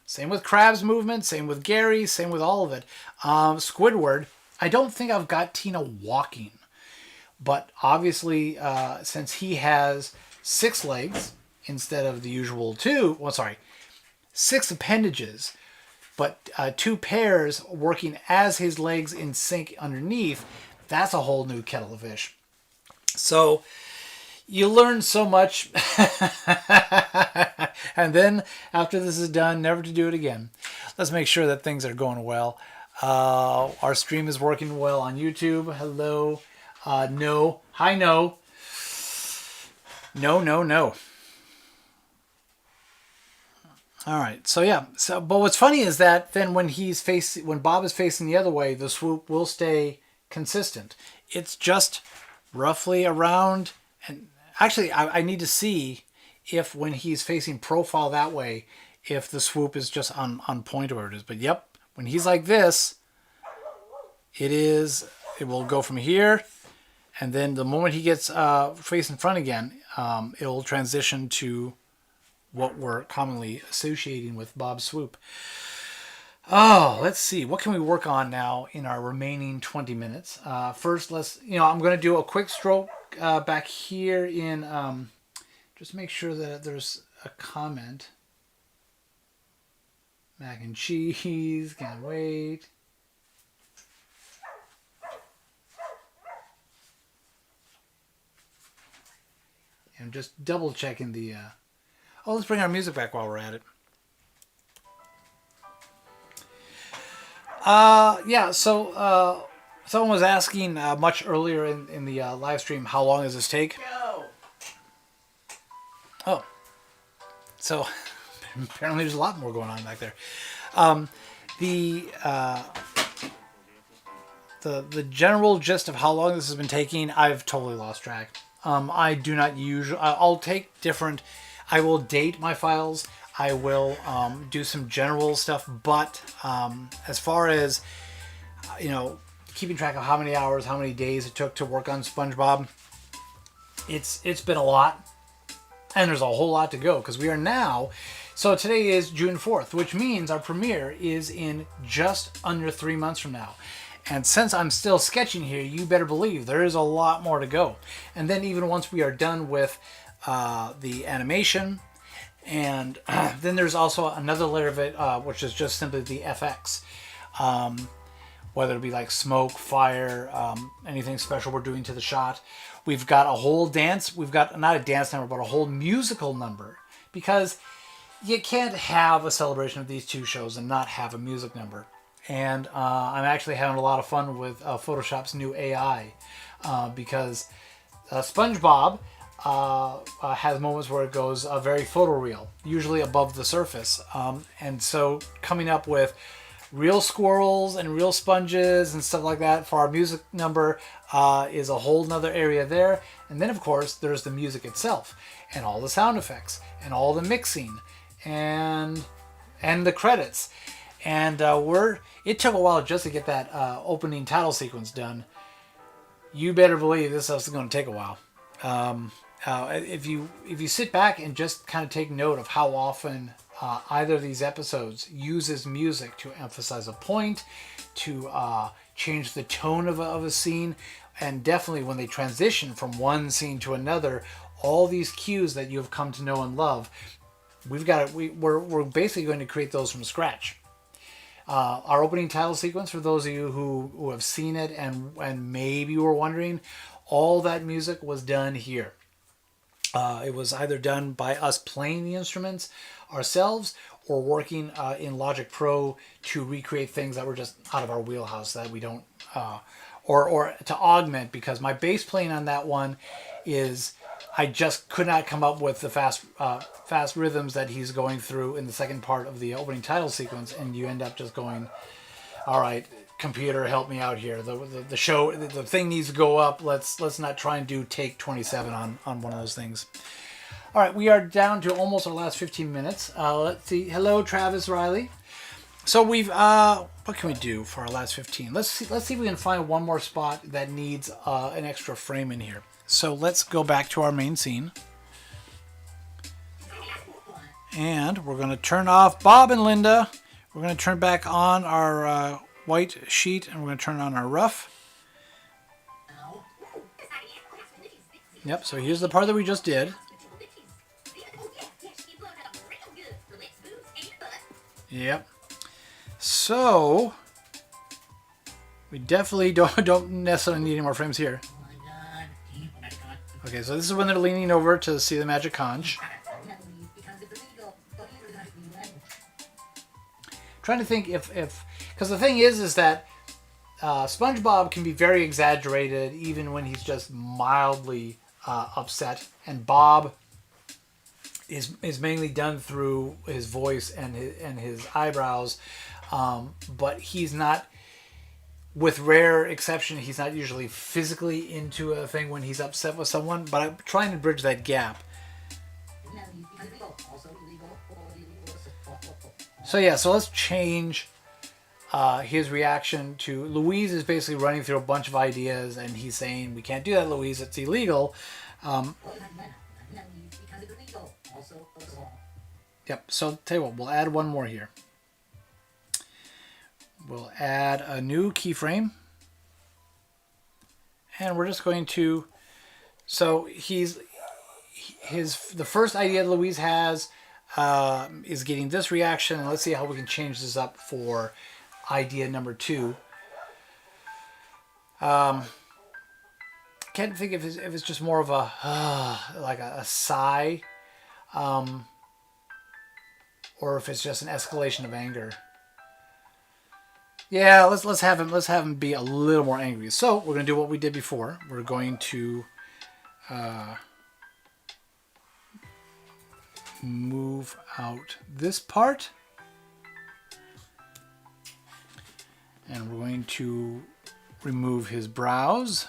Same with Krabs' movement, same with Gary, same with all of it. Squidward, I don't think I've got Tina walking. But obviously, since he has 6 legs instead of the usual 6 appendages, but 2 pairs working as his legs in sync underneath, that's a whole new kettle of fish. So you learn so much, and then after this is done, never to do it again. Let's make sure that things are going well. Our stream is working well on YouTube. Hello. No. Hi, no. No. All right. So yeah. But what's funny is that then when Bob is facing the other way, the swoop will stay consistent. It's just roughly around, and actually I need to see if when he's facing profile that way, if the swoop is just on point or where it is. But yep, when he's like this, it will go from here, and then the moment he gets facing front again, it'll transition to what we're commonly associating with Bob's swoop. Oh, let's see. What can we work on now in our remaining 20 minutes? First, I'm going to do a quick stroke back here in, just make sure that there's a comment. Mac and cheese, can't wait. I'm just double checking the, oh, let's bring our music back while we're at it. Someone was asking much earlier in the live stream, how long does this take? Go. Oh, so apparently there's a lot more going on back there. The general gist of how long this has been taking, I've totally lost track. I do not usually. I'll take different. I will date my files. I will do some general stuff, but as far as keeping track of how many hours, how many days it took to work on SpongeBob, it's been a lot, and there's a whole lot to go because we are now. So today is June 4th, which means our premiere is in just under 3 months from now. And since I'm still sketching here, you better believe there is a lot more to go. And then even once we are done with the animation, and then there's also another layer of it, which is just simply the FX. Whether it be like smoke, fire, anything special we're doing to the shot. We've got a whole dance. We've got not a dance number, but a whole musical number. Because you can't have a celebration of these two shows and not have a music number. And I'm actually having a lot of fun with Photoshop's new AI. Because SpongeBob has moments where it goes very photoreal, usually above the surface. And so coming up with real squirrels and real sponges and stuff like that for our music number is a whole nother area there. And then of course there's the music itself and all the sound effects and all the mixing and the credits. And it took a while just to get that opening title sequence done. You better believe this stuff's going to take a while. If you sit back and just kind of take note of how often either of these episodes uses music to emphasize a point, to change the tone of a scene, and definitely when they transition from one scene to another, all these cues that you have come to know and love, we're basically going to create those from scratch. Our opening title sequence, for those of you who have seen it and maybe were wondering, all that music was done here. It was either done by us playing the instruments ourselves or working in Logic Pro to recreate things that were just out of our wheelhouse that we don't, or to augment, because my bass playing on that one is, I just could not come up with the fast rhythms that he's going through in the second part of the opening title sequence, and you end up just going, all right, computer, help me out here. The thing needs to go up. Let's not try and do take 27 on one of those things. All right, we are down to almost our last 15 minutes. Let's see. Hello, Travis Riley. So we've what can we do for our last 15? Let's see if we can find one more spot that needs an extra frame in here. So let's go back to our main scene. And we're going to turn off Bob and Linda. We're going to turn back on our white sheet, and we're going to turn on our rough. Yep, so here's the part that we just did. Yep. So we definitely don't necessarily need any more frames here. Okay, so this is when they're leaning over to see the magic conch. Trying to think if because the thing is that SpongeBob can be very exaggerated even when he's just mildly upset, and Bob is mainly done through his voice and his eyebrows, but he's not, with rare exception, he's not usually physically into a thing when he's upset with someone, but I'm trying to bridge that gap. So yeah, so let's change his reaction to Louise is basically running through a bunch of ideas, and he's saying, we can't do that, Louise, it's illegal. Yep, so tell you what, we'll add one more here. We'll add a new keyframe. And we're just going to, so the first idea that Louise has is getting this reaction. And let's see how we can change this up for idea number 2. Can't think if it's just more of a like a sigh, or if it's just an escalation of anger. Yeah, let's have him be a little more angry. So we're gonna do what we did before. We're going to move out this part, and we're going to remove his brows.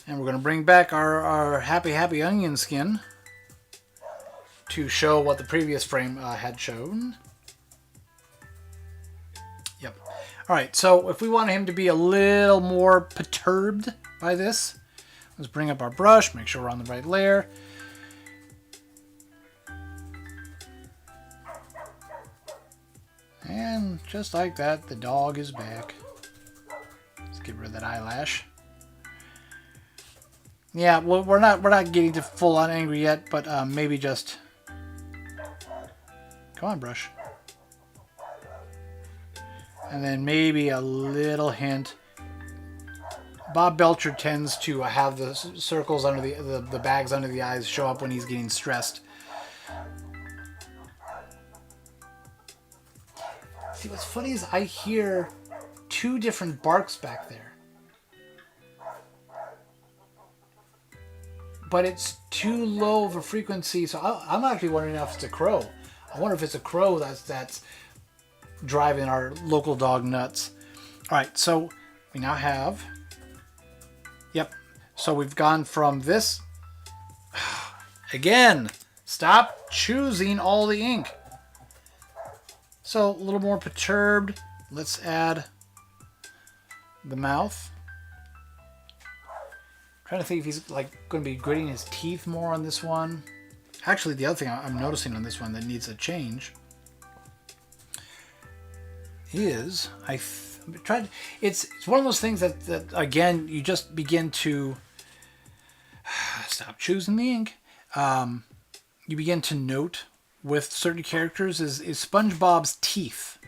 And we're going to bring back our happy onion skin to show what the previous frame had shown. Yep. All right, so if we want him to be a little more perturbed by this, let's bring up our brush, make sure we're on the right layer. And just like that, the dog is back. Let's get rid of that eyelash. Yeah, well, we're not getting to full on angry yet, but maybe just come on, brush, and then maybe a little hint. Bob Belcher tends to have the circles under the bags under the eyes show up when he's getting stressed. See, what's funny is I hear 2 different barks back there. But it's too low of a frequency, so I'm actually wondering if it's a crow. I wonder if it's a crow that's driving our local dog nuts. All right, so we now have, yep. So we've gone from this, again, stop choosing all the ink. So a little more perturbed. Let's add the mouth. Trying to think if he's like going to be gritting his teeth more on this one. Actually, the other thing I'm noticing on this one that needs a change is it's one of those things that again you just begin to stop choosing the ink. You begin to note with certain characters is SpongeBob's teeth,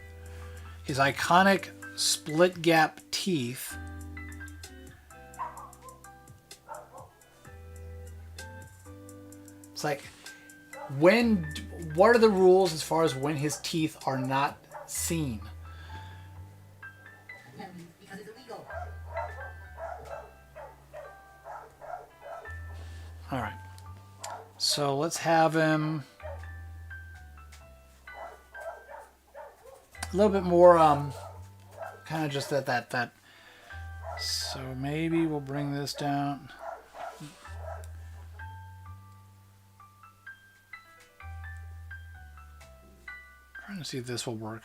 his iconic split gap teeth. It's like, what are the rules as far as when his teeth are not seen? Because it's illegal. All right. So let's have him a little bit more, kind of just that. So maybe we'll bring this down. Trying to see if this will work.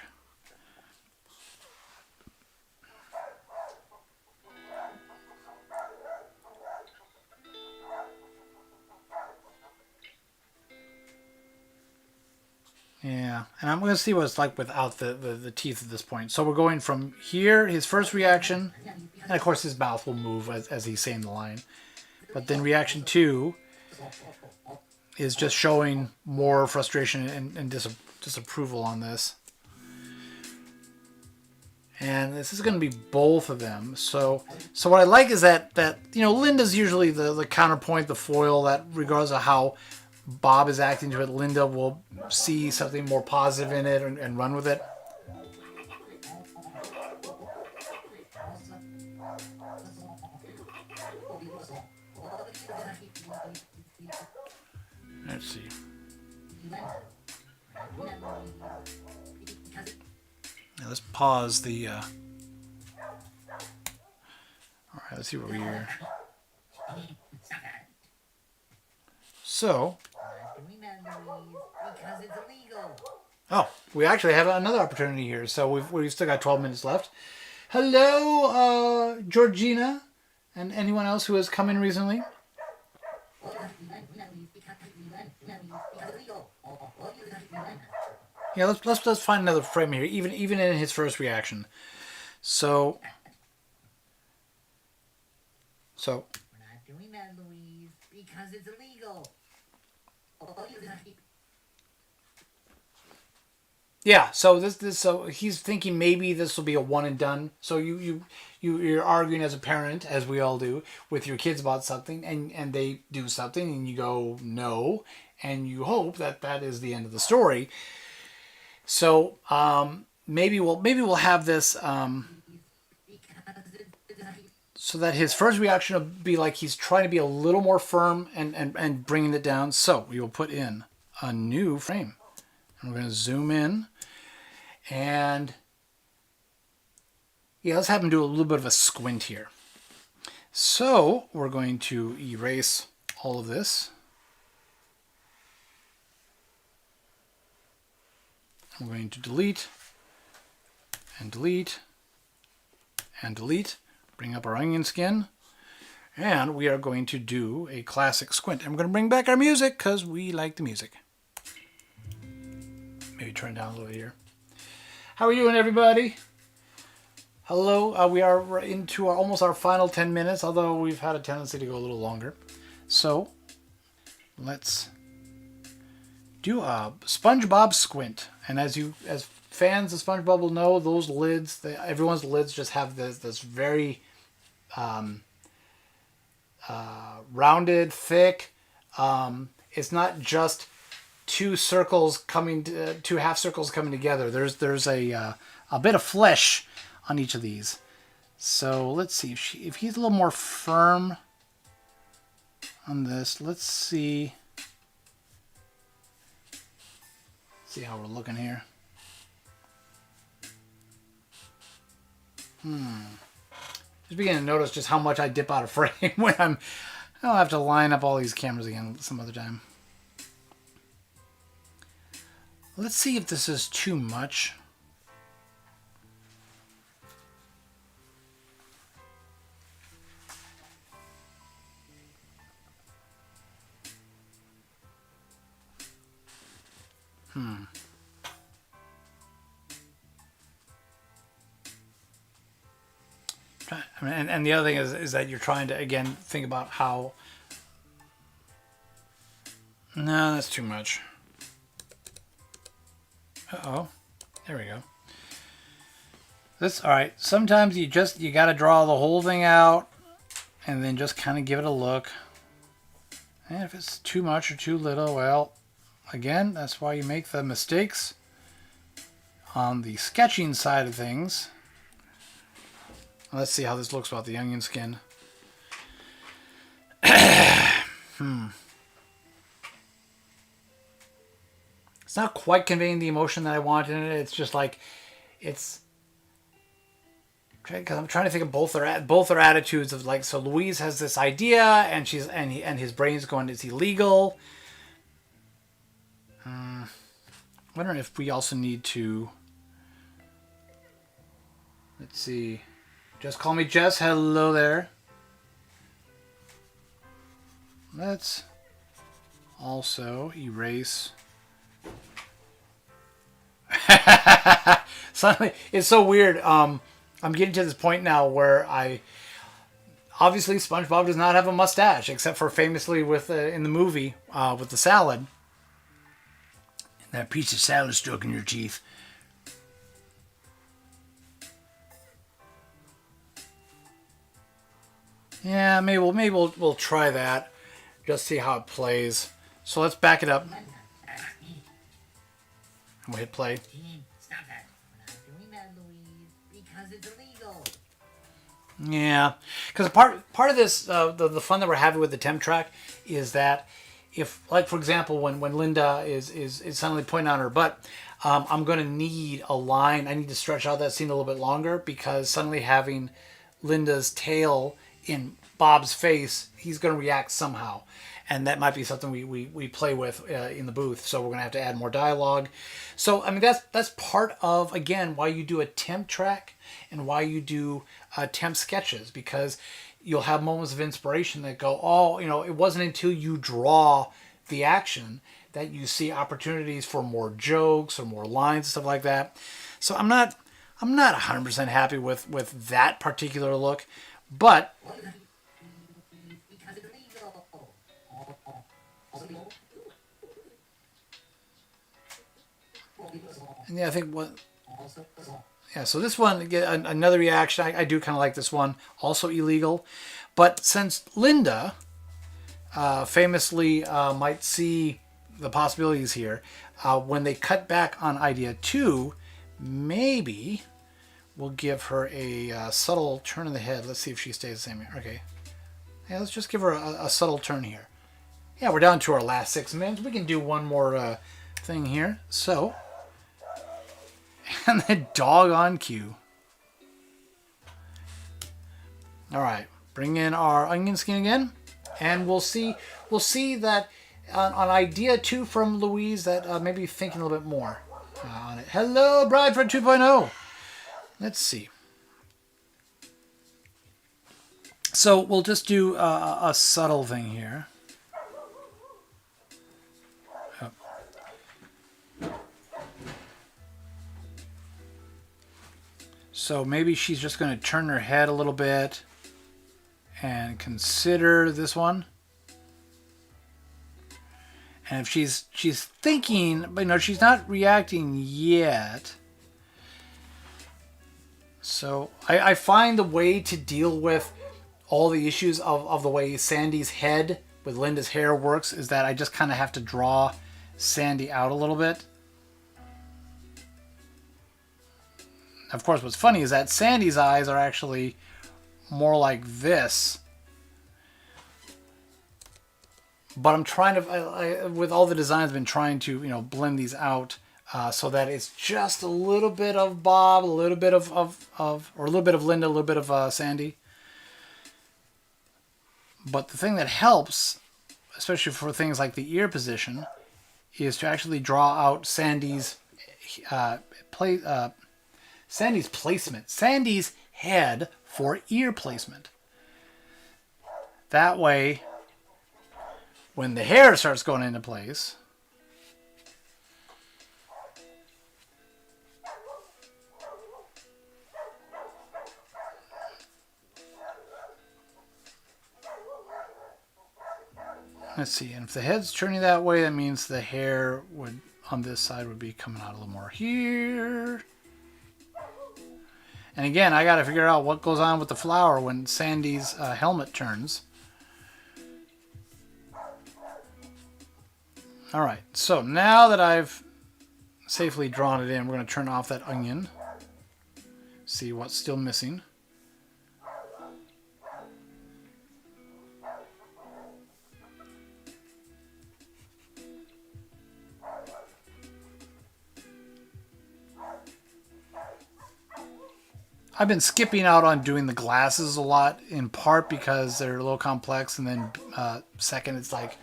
Yeah, and I'm going to see what it's like without the teeth at this point. So we're going from here, his first reaction, and of course his mouth will move as he's saying the line. But then reaction 2 is just showing more frustration and disapproval on this. And this is going to be both of them. So what I like is that Linda's usually the counterpoint, the foil, that regardless of how Bob is acting to it, Linda will see something more positive in it and run with it. Let's see. Now let's pause the. All right, let's see what we hear. So. Because it's illegal. Oh, we actually have another opportunity here. So we've still got 12 minutes left. Hello, Georgina, and anyone else who has come in recently. Yeah, let's find another frame here, even in his first reaction. So We're not doing that, Louise, because it's illegal. Oh, yeah, so so he's thinking maybe this will be a one and done. So you're arguing as a parent, as we all do, with your kids about something, and they do something, and you go no, and you hope that that is the end of the story. So maybe we'll have this so that his first reaction will be like he's trying to be a little more firm and bringing it down. So we will put in a new frame, and we're going to zoom in, and yeah, let's have him do a little bit of a squint here. So we're going to erase all of this. I'm going to delete and delete and delete. Bring up our onion skin. And we are going to do a classic squint. And we're going to bring back our music because we like the music. Maybe turn down a little here. How are you doing, everybody? Hello. We are into almost our final 10 minutes, although we've had a tendency to go a little longer. So let's do a SpongeBob squint. And as fans of SpongeBob will know, those lids, everyone's lids just have this very rounded, thick. It's not just two half circles coming together. There's a bit of flesh on each of these. So let's see if he's a little more firm on this. Let's see how we're looking here. Just beginning to notice just how much I dip out of frame when I'll have to line up all these cameras again some other time. Let's see if this is too much. And the other thing is that you're trying to, again, think about how... No, that's too much. Uh-oh. There we go. All right. Sometimes you got to draw the whole thing out and then just kind of give it a look. And if it's too much or too little, well, again, that's why you make the mistakes on the sketching side of things. Let's see how this looks without the onion skin. It's not quite conveying the emotion that I want in it. It's just like, because I'm trying to think of both their attitudes of like, so Louise has this idea and his brain's going, it's illegal. I'm wondering if we also need to, let's see. Just call me Jess. Hello there. Let's also erase. Suddenly, it's so weird. I'm getting to this point now where obviously SpongeBob does not have a mustache, except for famously with in the movie with the salad. And that piece of salad stuck in your teeth. Yeah, maybe we'll try that. Just see how it plays. So let's back it up. And we'll hit play. Stop that. We're not doing that, Louise, because it's illegal. Yeah, because part of this, the fun that we're having with the temp track is that if, like for example, when Linda is suddenly pointing on her butt, I'm going to need a line. I need to stretch out that scene a little bit longer because suddenly having Linda's tail in Bob's face, he's going to react somehow. And that might be something we play with in the booth. So we're going to have to add more dialogue. So, I mean, that's part of, again, why you do a temp track and why you do temp sketches. Because you'll have moments of inspiration that go, oh, it wasn't until you draw the action that you see opportunities for more jokes or more lines and stuff like that. So I'm not 100% happy with that particular look, but Because it's illegal. Also illegal. and yeah, I think what. Also illegal. Yeah, so this one, again, another reaction. I do kind of like this one. Also illegal. But since Linda famously might see the possibilities here, when they cut back on idea 2, maybe we'll give her a subtle turn of the head. Let's see if she stays the same here. Okay. Yeah, let's just give her a subtle turn here. Yeah, we're down to our last 6 minutes. We can do one more thing here. So... and the dog on cue. All right, bring in our onion skin again, and we'll see that on idea 2 from Louise that maybe thinking a little bit more on it. Hello, Bradford 2.0. Let's see. So we'll just do a subtle thing here. So maybe she's just going to turn her head a little bit and consider this one. And if she's thinking, but she's not reacting yet. So I find the way to deal with all the issues of the way Sandy's head with Linda's hair works is that I just kind of have to draw Sandy out a little bit. Of course, what's funny is that Sandy's eyes are actually more like this. But I'm trying to, with all the designs, I've been trying to, blend these out so that it's just a little bit of Bob, a little bit of or a little bit of Linda, a little bit of Sandy. But the thing that helps, especially for things like the ear position, is to actually draw out Sandy's Sandy's placement, Sandy's head for ear placement. That way, when the hair starts going into place, let's see, and if the head's turning that way, that means the hair would on this side would be coming out a little more here. And again, I got to figure out what goes on with the flower when Sandy's helmet turns. All right, so now that I've safely drawn it in, we're going to turn off that onion. See what's still missing. I've been skipping out on doing the glasses a lot, in part because they're a little complex, and then second, it's like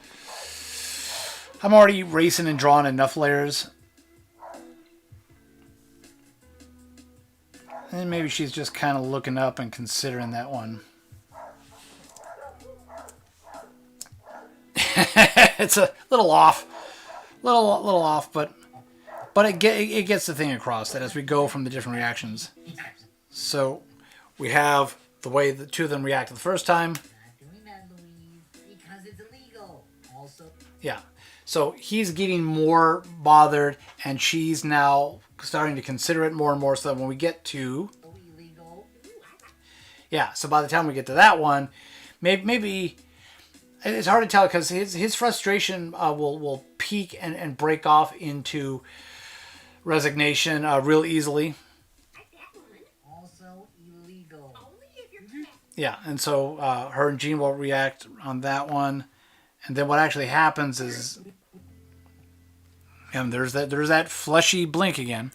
I'm already erasing and drawing enough layers. And maybe she's just kind of looking up and considering that one. It's a little off, little off, but it gets the thing across that as we go from the different reactions. So we have the way the two of them reacted the first time. Not doing that, Louise, because it's illegal. Also, Yeah. So he's getting more bothered, and she's now starting to consider it more and more. So that when we get to, illegal. yeah. So by the time we get to that one, maybe it's hard to tell because his frustration will peak and break off into resignation real easily. Also illegal. Only if you're Yeah, and so her and Jean will react on that one, and then what actually happens is, and there's that fleshy blink again.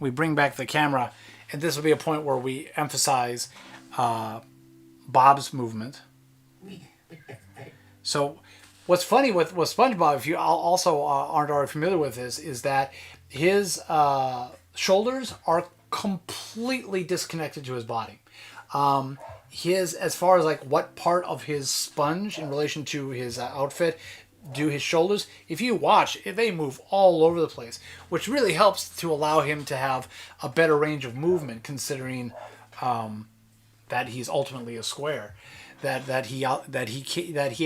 We bring back the camera, and this will be a point where we emphasize Bob's movement. So, what's funny with SpongeBob, if you also aren't already familiar with this, is that his shoulders are completely disconnected to his body. As far as like what part of his sponge in relation to his outfit, do his shoulders, if you watch, they move all over the place, which really helps to allow him to have a better range of movement, considering that he's ultimately a square. That he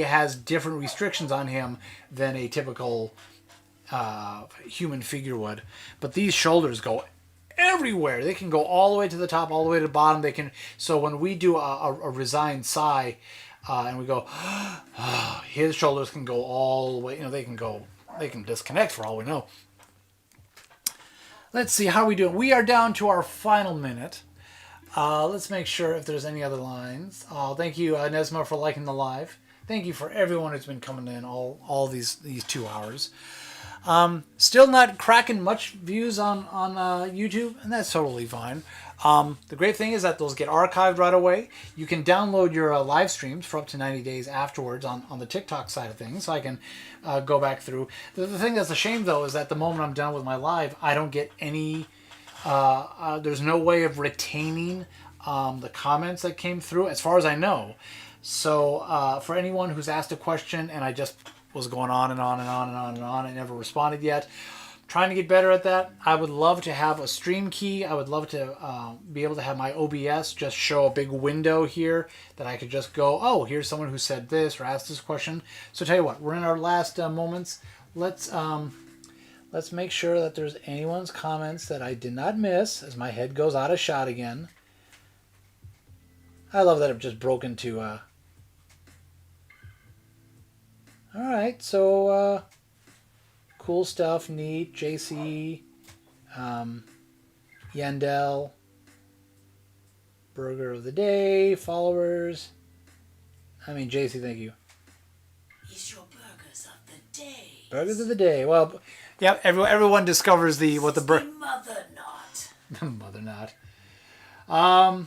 has different restrictions on him than a typical human figure would. But these shoulders go everywhere. They can go all the way to the top, all the way to the bottom. They can. So when we do a resigned sigh, and we go, his shoulders can go all the way. They can disconnect for all we know. Let's see how we doing. We are down to our final minute. Let's make sure if there's any other lines. Thank you, Nesma, for liking the live. Thank you for everyone who's been coming in all these 2 hours. Still not cracking much views on YouTube, and that's totally fine. The great thing is that those get archived right away. You can download your live streams for up to 90 days afterwards on the TikTok side of things, so I can go back through. The thing that's a shame, though, is that the moment I'm done with my live, I don't get any... there's no way of retaining the comments that came through, as far as I know. So for anyone who's asked a question and I just was going on and on and on and on and on and never responded yet, trying to get better at that. I would love to have a stream key. I would love to be able to have my OBS just show a big window here that I could just go, oh, here's someone who said this or asked this question. So tell you what, we're in our last moments. Let's make sure that there's anyone's comments that I did not miss as my head goes out of shot again. I love that I've just broken to... Alright, so cool stuff, neat, JC, Yandel, Burger of the Day, followers. JC, thank you. It's your burgers of the day. Burgers of the Day. Well, yeah, everyone discovers what the mother knot. The mother knot.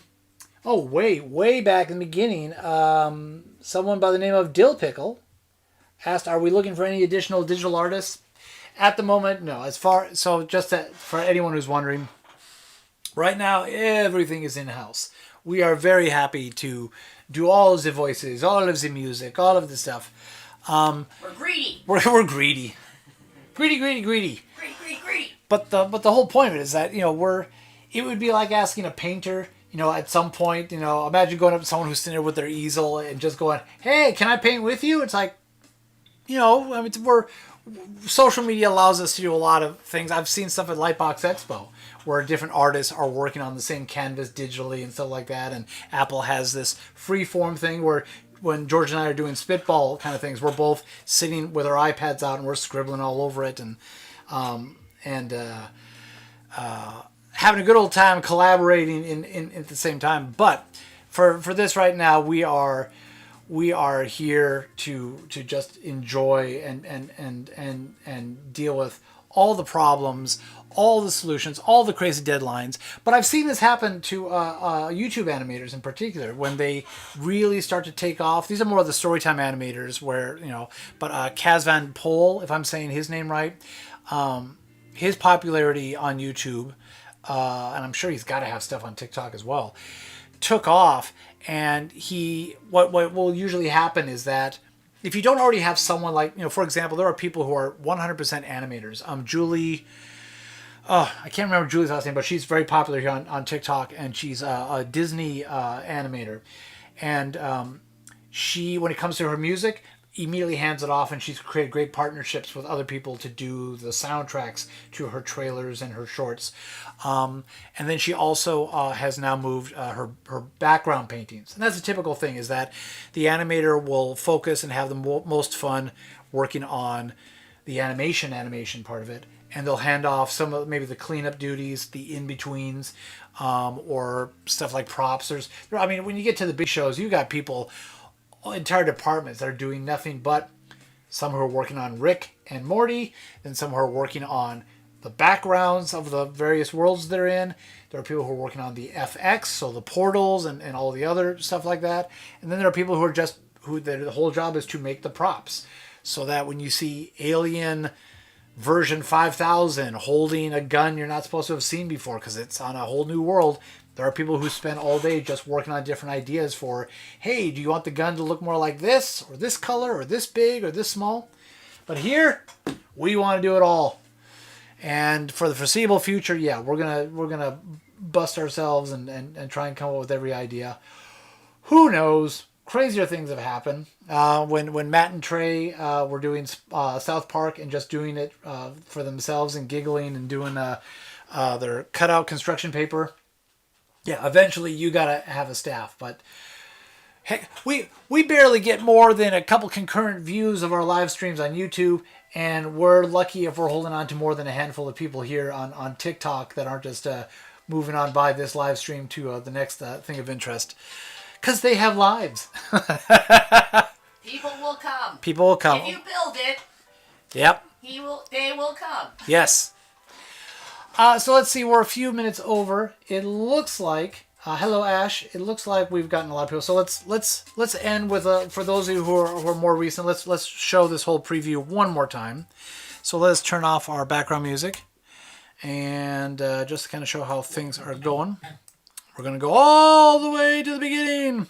Way back in the beginning, someone by the name of Dill Pickle asked, "Are we looking for any additional digital artists?" At the moment, no. For anyone who's wondering, right now everything is in house. We are very happy to do all of the voices, all of the music, all of the stuff. We're greedy. We're greedy. Greedy. Greedy. But the whole point of it is that, it would be like asking a painter, at some point, imagine going up to someone who's sitting there with their easel and just going, "Hey, can I paint with you?" It's like, social media allows us to do a lot of things. I've seen stuff at Lightbox Expo where different artists are working on the same canvas digitally and stuff like that. And Apple has this free form thing where when George and I are doing spitball kind of things, we're both sitting with our iPads out and we're scribbling all over it and having a good old time collaborating in at the same time. But for this right now, we are here to just enjoy and deal with all the problems, all the solutions, all the crazy deadlines. But I've seen this happen to YouTube animators in particular when they really start to take off. These are more of the storytime animators where, but Kaz Van Pol, if I'm saying his name right, his popularity on YouTube, and I'm sure he's got to have stuff on TikTok as well, took off. And what will usually happen is that if you don't already have someone like, for example, there are people who are 100% animators. Julie, I can't remember Julie's last name, but she's very popular here on TikTok, and she's a Disney animator. And she, when it comes to her music, immediately hands it off, and she's created great partnerships with other people to do the soundtracks to her trailers and her shorts. And then she also has now moved her background paintings. And that's a typical thing, is that the animator will focus and have the most fun working on the animation part of it. And they'll hand off some of maybe the cleanup duties, the in-betweens, or stuff like props. When you get to the big shows, you got people, entire departments that are doing nothing but some who are working on Rick and Morty, and some who are working on the backgrounds of the various worlds they're in. There are people who are working on the FX, so the portals and all the other stuff like that. And then there are people who their whole job is to make the props, so that when you see Alien version 5000 holding a gun you're not supposed to have seen before because it's on a whole new world, there are people who spend all day just working on different ideas for, hey, do you want the gun to look more like this, or this color, or this big, or this small? But here, we want to do it all. And for the foreseeable future, yeah, we're gonna bust ourselves and try and come up with every idea. Who knows? Crazier things have happened. When Matt and Trey were doing South Park and just doing it for themselves and giggling and doing their cutout construction paper. Yeah, eventually you gotta have a staff, but heck, we barely get more than a couple concurrent views of our live streams on YouTube, and we're lucky if we're holding on to more than a handful of people here on TikTok that aren't just moving on by this live stream to the next thing of interest. Because they have lives. People will come. People will come. If you build it, yep. They will come. Yes. So let's see. We're a few minutes over. It looks like. Hello, Ash. It looks like we've gotten a lot of people. So let's end with for those of you who are more recent. Let's show this whole preview one more time. So let's turn off our background music and just to kind of show how things are going. We're going to go all the way to the beginning.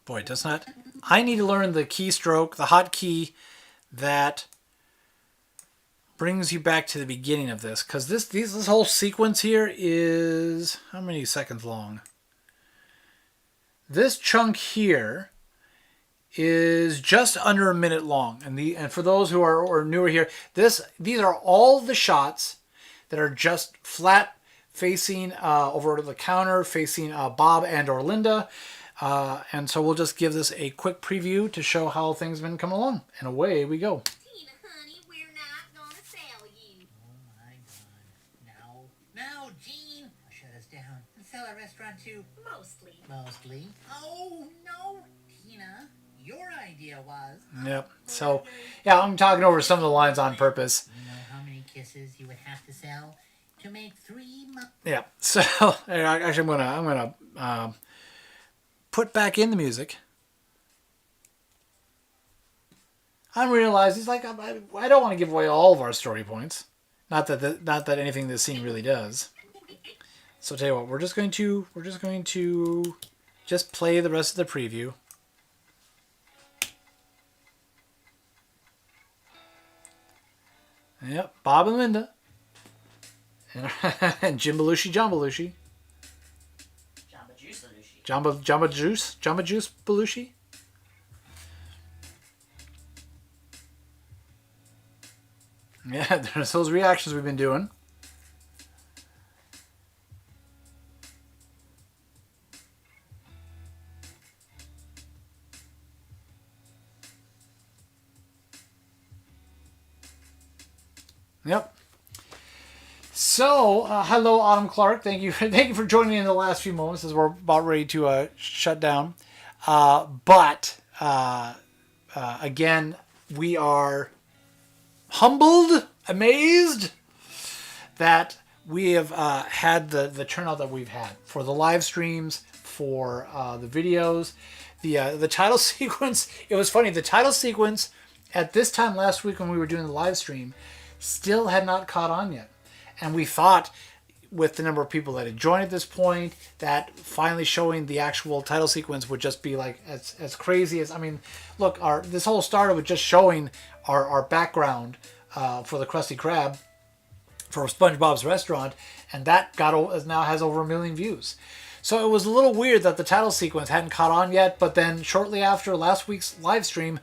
Boy, it does not... I need to learn the keystroke, the hotkey that brings you back to the beginning of this. Because this whole sequence here is... How many seconds long? This chunk here is just under a minute long. And for those who are newer here, these are all the shots that are just flat facing over to the counter, facing Bob and or Linda. And so we'll just give this a quick preview to show how things have been coming along. And away we go. Tina, honey, we're not gonna sell you. Oh my God. No, Gene. Shut us down and sell our restaurant too. Mostly. Oh, no, Tina. Your idea was. Yep. So, yeah, I'm talking over some of the lines on purpose. You know how many kisses you would have to sell to make 3 months? Yeah. So, actually, I'm gonna put back in the music. I realize it's like I don't want to give away all of our story points. Not that anything this scene really does. So tell you what, we're just going to just play the rest of the preview. Yep, Bob and Linda. And Jim Belushi, John Belushi. Jamba Juice Belushi. Jamba Juice Belushi. Yeah, there's those reactions we've been doing. Yep. So, hello, Autumn Clark. Thank you for joining me in the last few moments as we're about ready to shut down. Again, we are humbled, amazed that we have had the turnout that we've had for the live streams, for the videos, the title sequence. It was funny. The title sequence at this time last week when we were doing the live stream still had not caught on yet. And we thought with the number of people that had joined at this point that finally showing the actual title sequence would just be like as crazy as, I mean, look, this whole started with just showing our background for the Krusty Krab for SpongeBob's Restaurant, and that now has over 1 million views. So it was a little weird that the title sequence hadn't caught on yet, but then shortly after last week's live stream,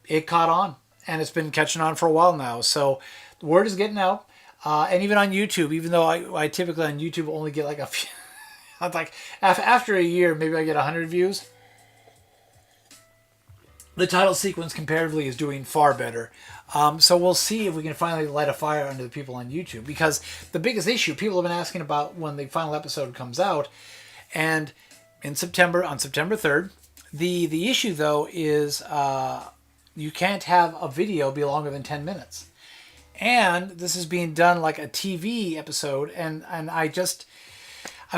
it caught on, and it's been catching on for a while now. So the word is getting out. And even on YouTube, even though I typically on YouTube only get like a few, like after a year, maybe I get 100 views. The title sequence comparatively is doing far better. So we'll see if we can finally light a fire under the people on YouTube. Because the biggest issue people have been asking about when the final episode comes out, and on September 3rd, the issue though is you can't have a video be longer than 10 minutes. And this is being done like a TV episode, and I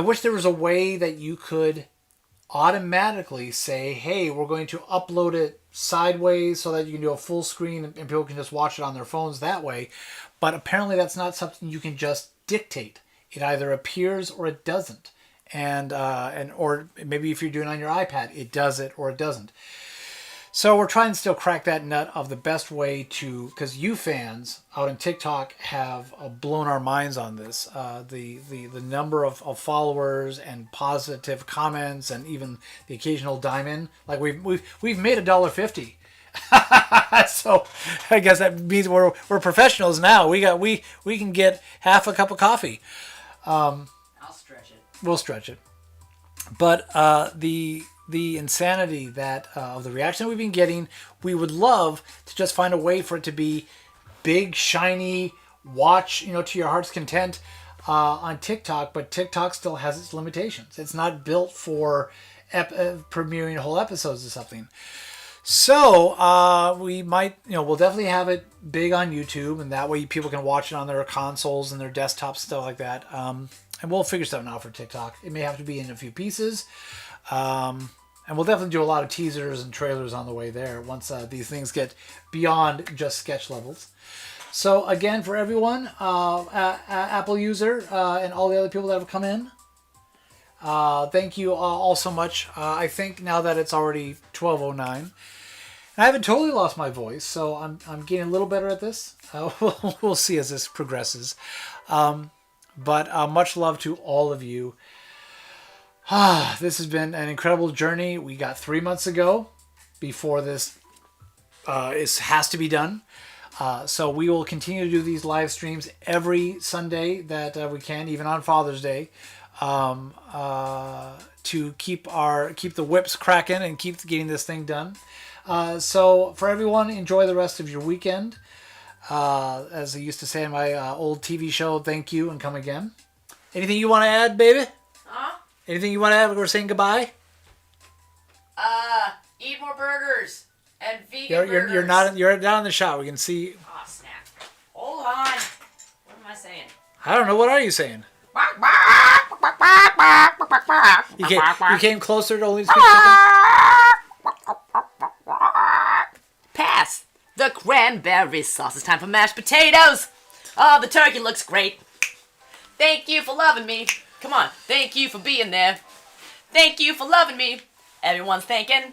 wish there was a way that you could automatically say, hey, we're going to upload it sideways so that you can do a full screen and people can just watch it on their phones that way. But apparently that's not something you can just dictate. It either appears or it doesn't. Or maybe if you're doing it on your iPad, it does it or it doesn't. So we're trying to still crack that nut of the best way to, because you fans out on TikTok have blown our minds on this. The number of followers and positive comments and even the occasional diamond. Like we've made $1.50. So I guess that means we're professionals now. We can get half a cup of coffee. I'll stretch it. We'll stretch it. But the insanity that of the reaction we've been getting, we would love to just find a way for it to be big, shiny, watch, to your heart's content on TikTok. But TikTok still has its limitations. It's not built for premiering whole episodes or something. So we might, we'll definitely have it big on YouTube, and that way people can watch it on their consoles and their desktops, stuff like that. And we'll figure something out for TikTok. It may have to be in a few pieces. And we'll definitely do a lot of teasers and trailers on the way there once these things get beyond just sketch levels. So again, for everyone, Apple user and all the other people that have come in, thank you all so much. I think now that it's already 12:09, and I haven't totally lost my voice, so I'm getting a little better at this. We'll see as this progresses. But much love to all of you. This has been an incredible journey. We got 3 months ago before this has to be done. So we will continue to do these live streams every Sunday that we can, even on Father's Day, to keep the whips cracking and keep getting this thing done. So for everyone, enjoy the rest of your weekend. As I used to say in my old TV show, thank you and come again. Anything you want to add, baby? Huh? Anything you want to add? We're saying goodbye. Eat more burgers and vegan burgers. You're not in the shot. We can see. Oh snap! Hold on. What am I saying? I don't know. What are you saying? You came closer to only speak something? Pass the cranberry sauce. It's time for mashed potatoes. Oh, the turkey looks great. Thank you for loving me. Come on. Thank you for being there. Thank you for loving me. Everyone's thanking.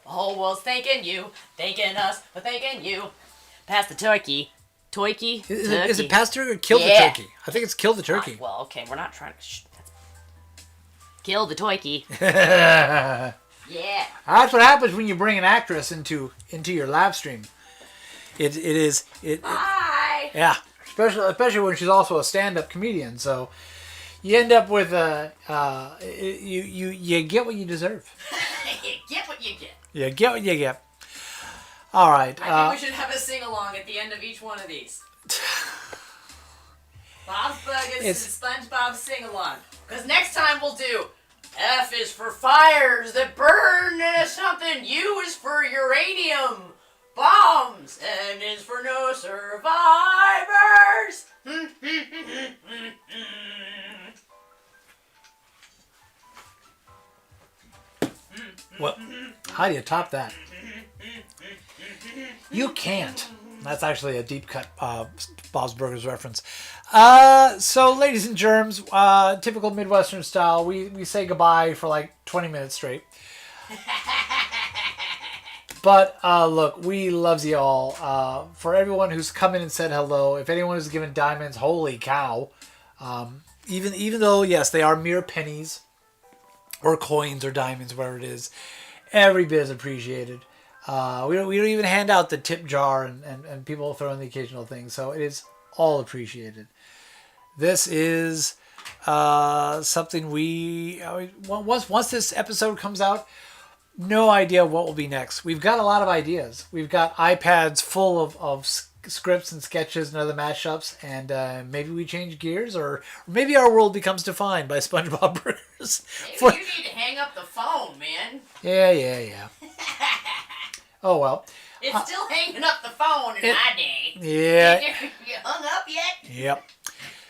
The whole world's thanking you. Thanking us for thanking you. Pass the turkey. Turkey? Is it pass turkey or kill the turkey? I think it's kill the turkey. Well, okay. We're not trying to... Kill the turkey. Yeah. Yeah. That's what happens when you bring an actress into your live stream. Bye. Yeah. Especially when she's also a stand-up comedian. So you end up with you get what you deserve. You get what you get. You get what you get. All right. I think we should have a sing-along at the end of each one of these. Bob's Burgers and SpongeBob sing-along. Because next time we'll do F is for fires that burn something. U is for uranium bombs. N is for no survivors. What? How do you top that? You can't. That's actually a deep cut Bob's Burgers reference. So, ladies and germs, typical Midwestern style, we say goodbye for like 20 minutes straight. But look, we loves you all. For everyone who's come in and said hello, if anyone has given diamonds, holy cow. Even though, yes, they are mere pennies or coins or diamonds, whatever it is, every bit is appreciated. We don't even hand out the tip jar and people throw in the occasional thing. So it is all appreciated. This is something once this episode comes out, no idea what will be next. We've got a lot of ideas. We've got iPads full of scripts and sketches and other mashups, and maybe we change gears, or maybe our world becomes defined by SpongeBob Burgers. Maybe you need to hang up the phone, man. Yeah. Oh, well. It's still hanging up the phone in my day. Yeah. You hung up yet? Yep.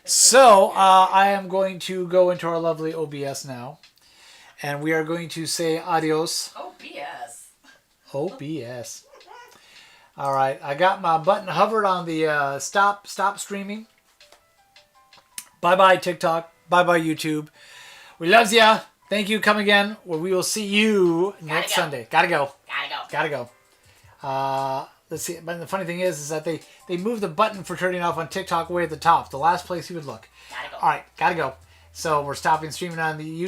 So, I am going to go into our lovely OBS now. And we are going to say adios. OBS. OBS. All right. I got my button hovered on the stop streaming. Bye-bye, TikTok. Bye-bye, YouTube. We loves ya. Thank you. Come again. Well, we will see you next Sunday. Gotta go. Gotta Gotta go. Gotta go. Let's see. But the funny thing is that they moved the button for turning off on TikTok way at the top, the last place you would look. Gotta go. All right, gotta go. So we're stopping streaming on the YouTube.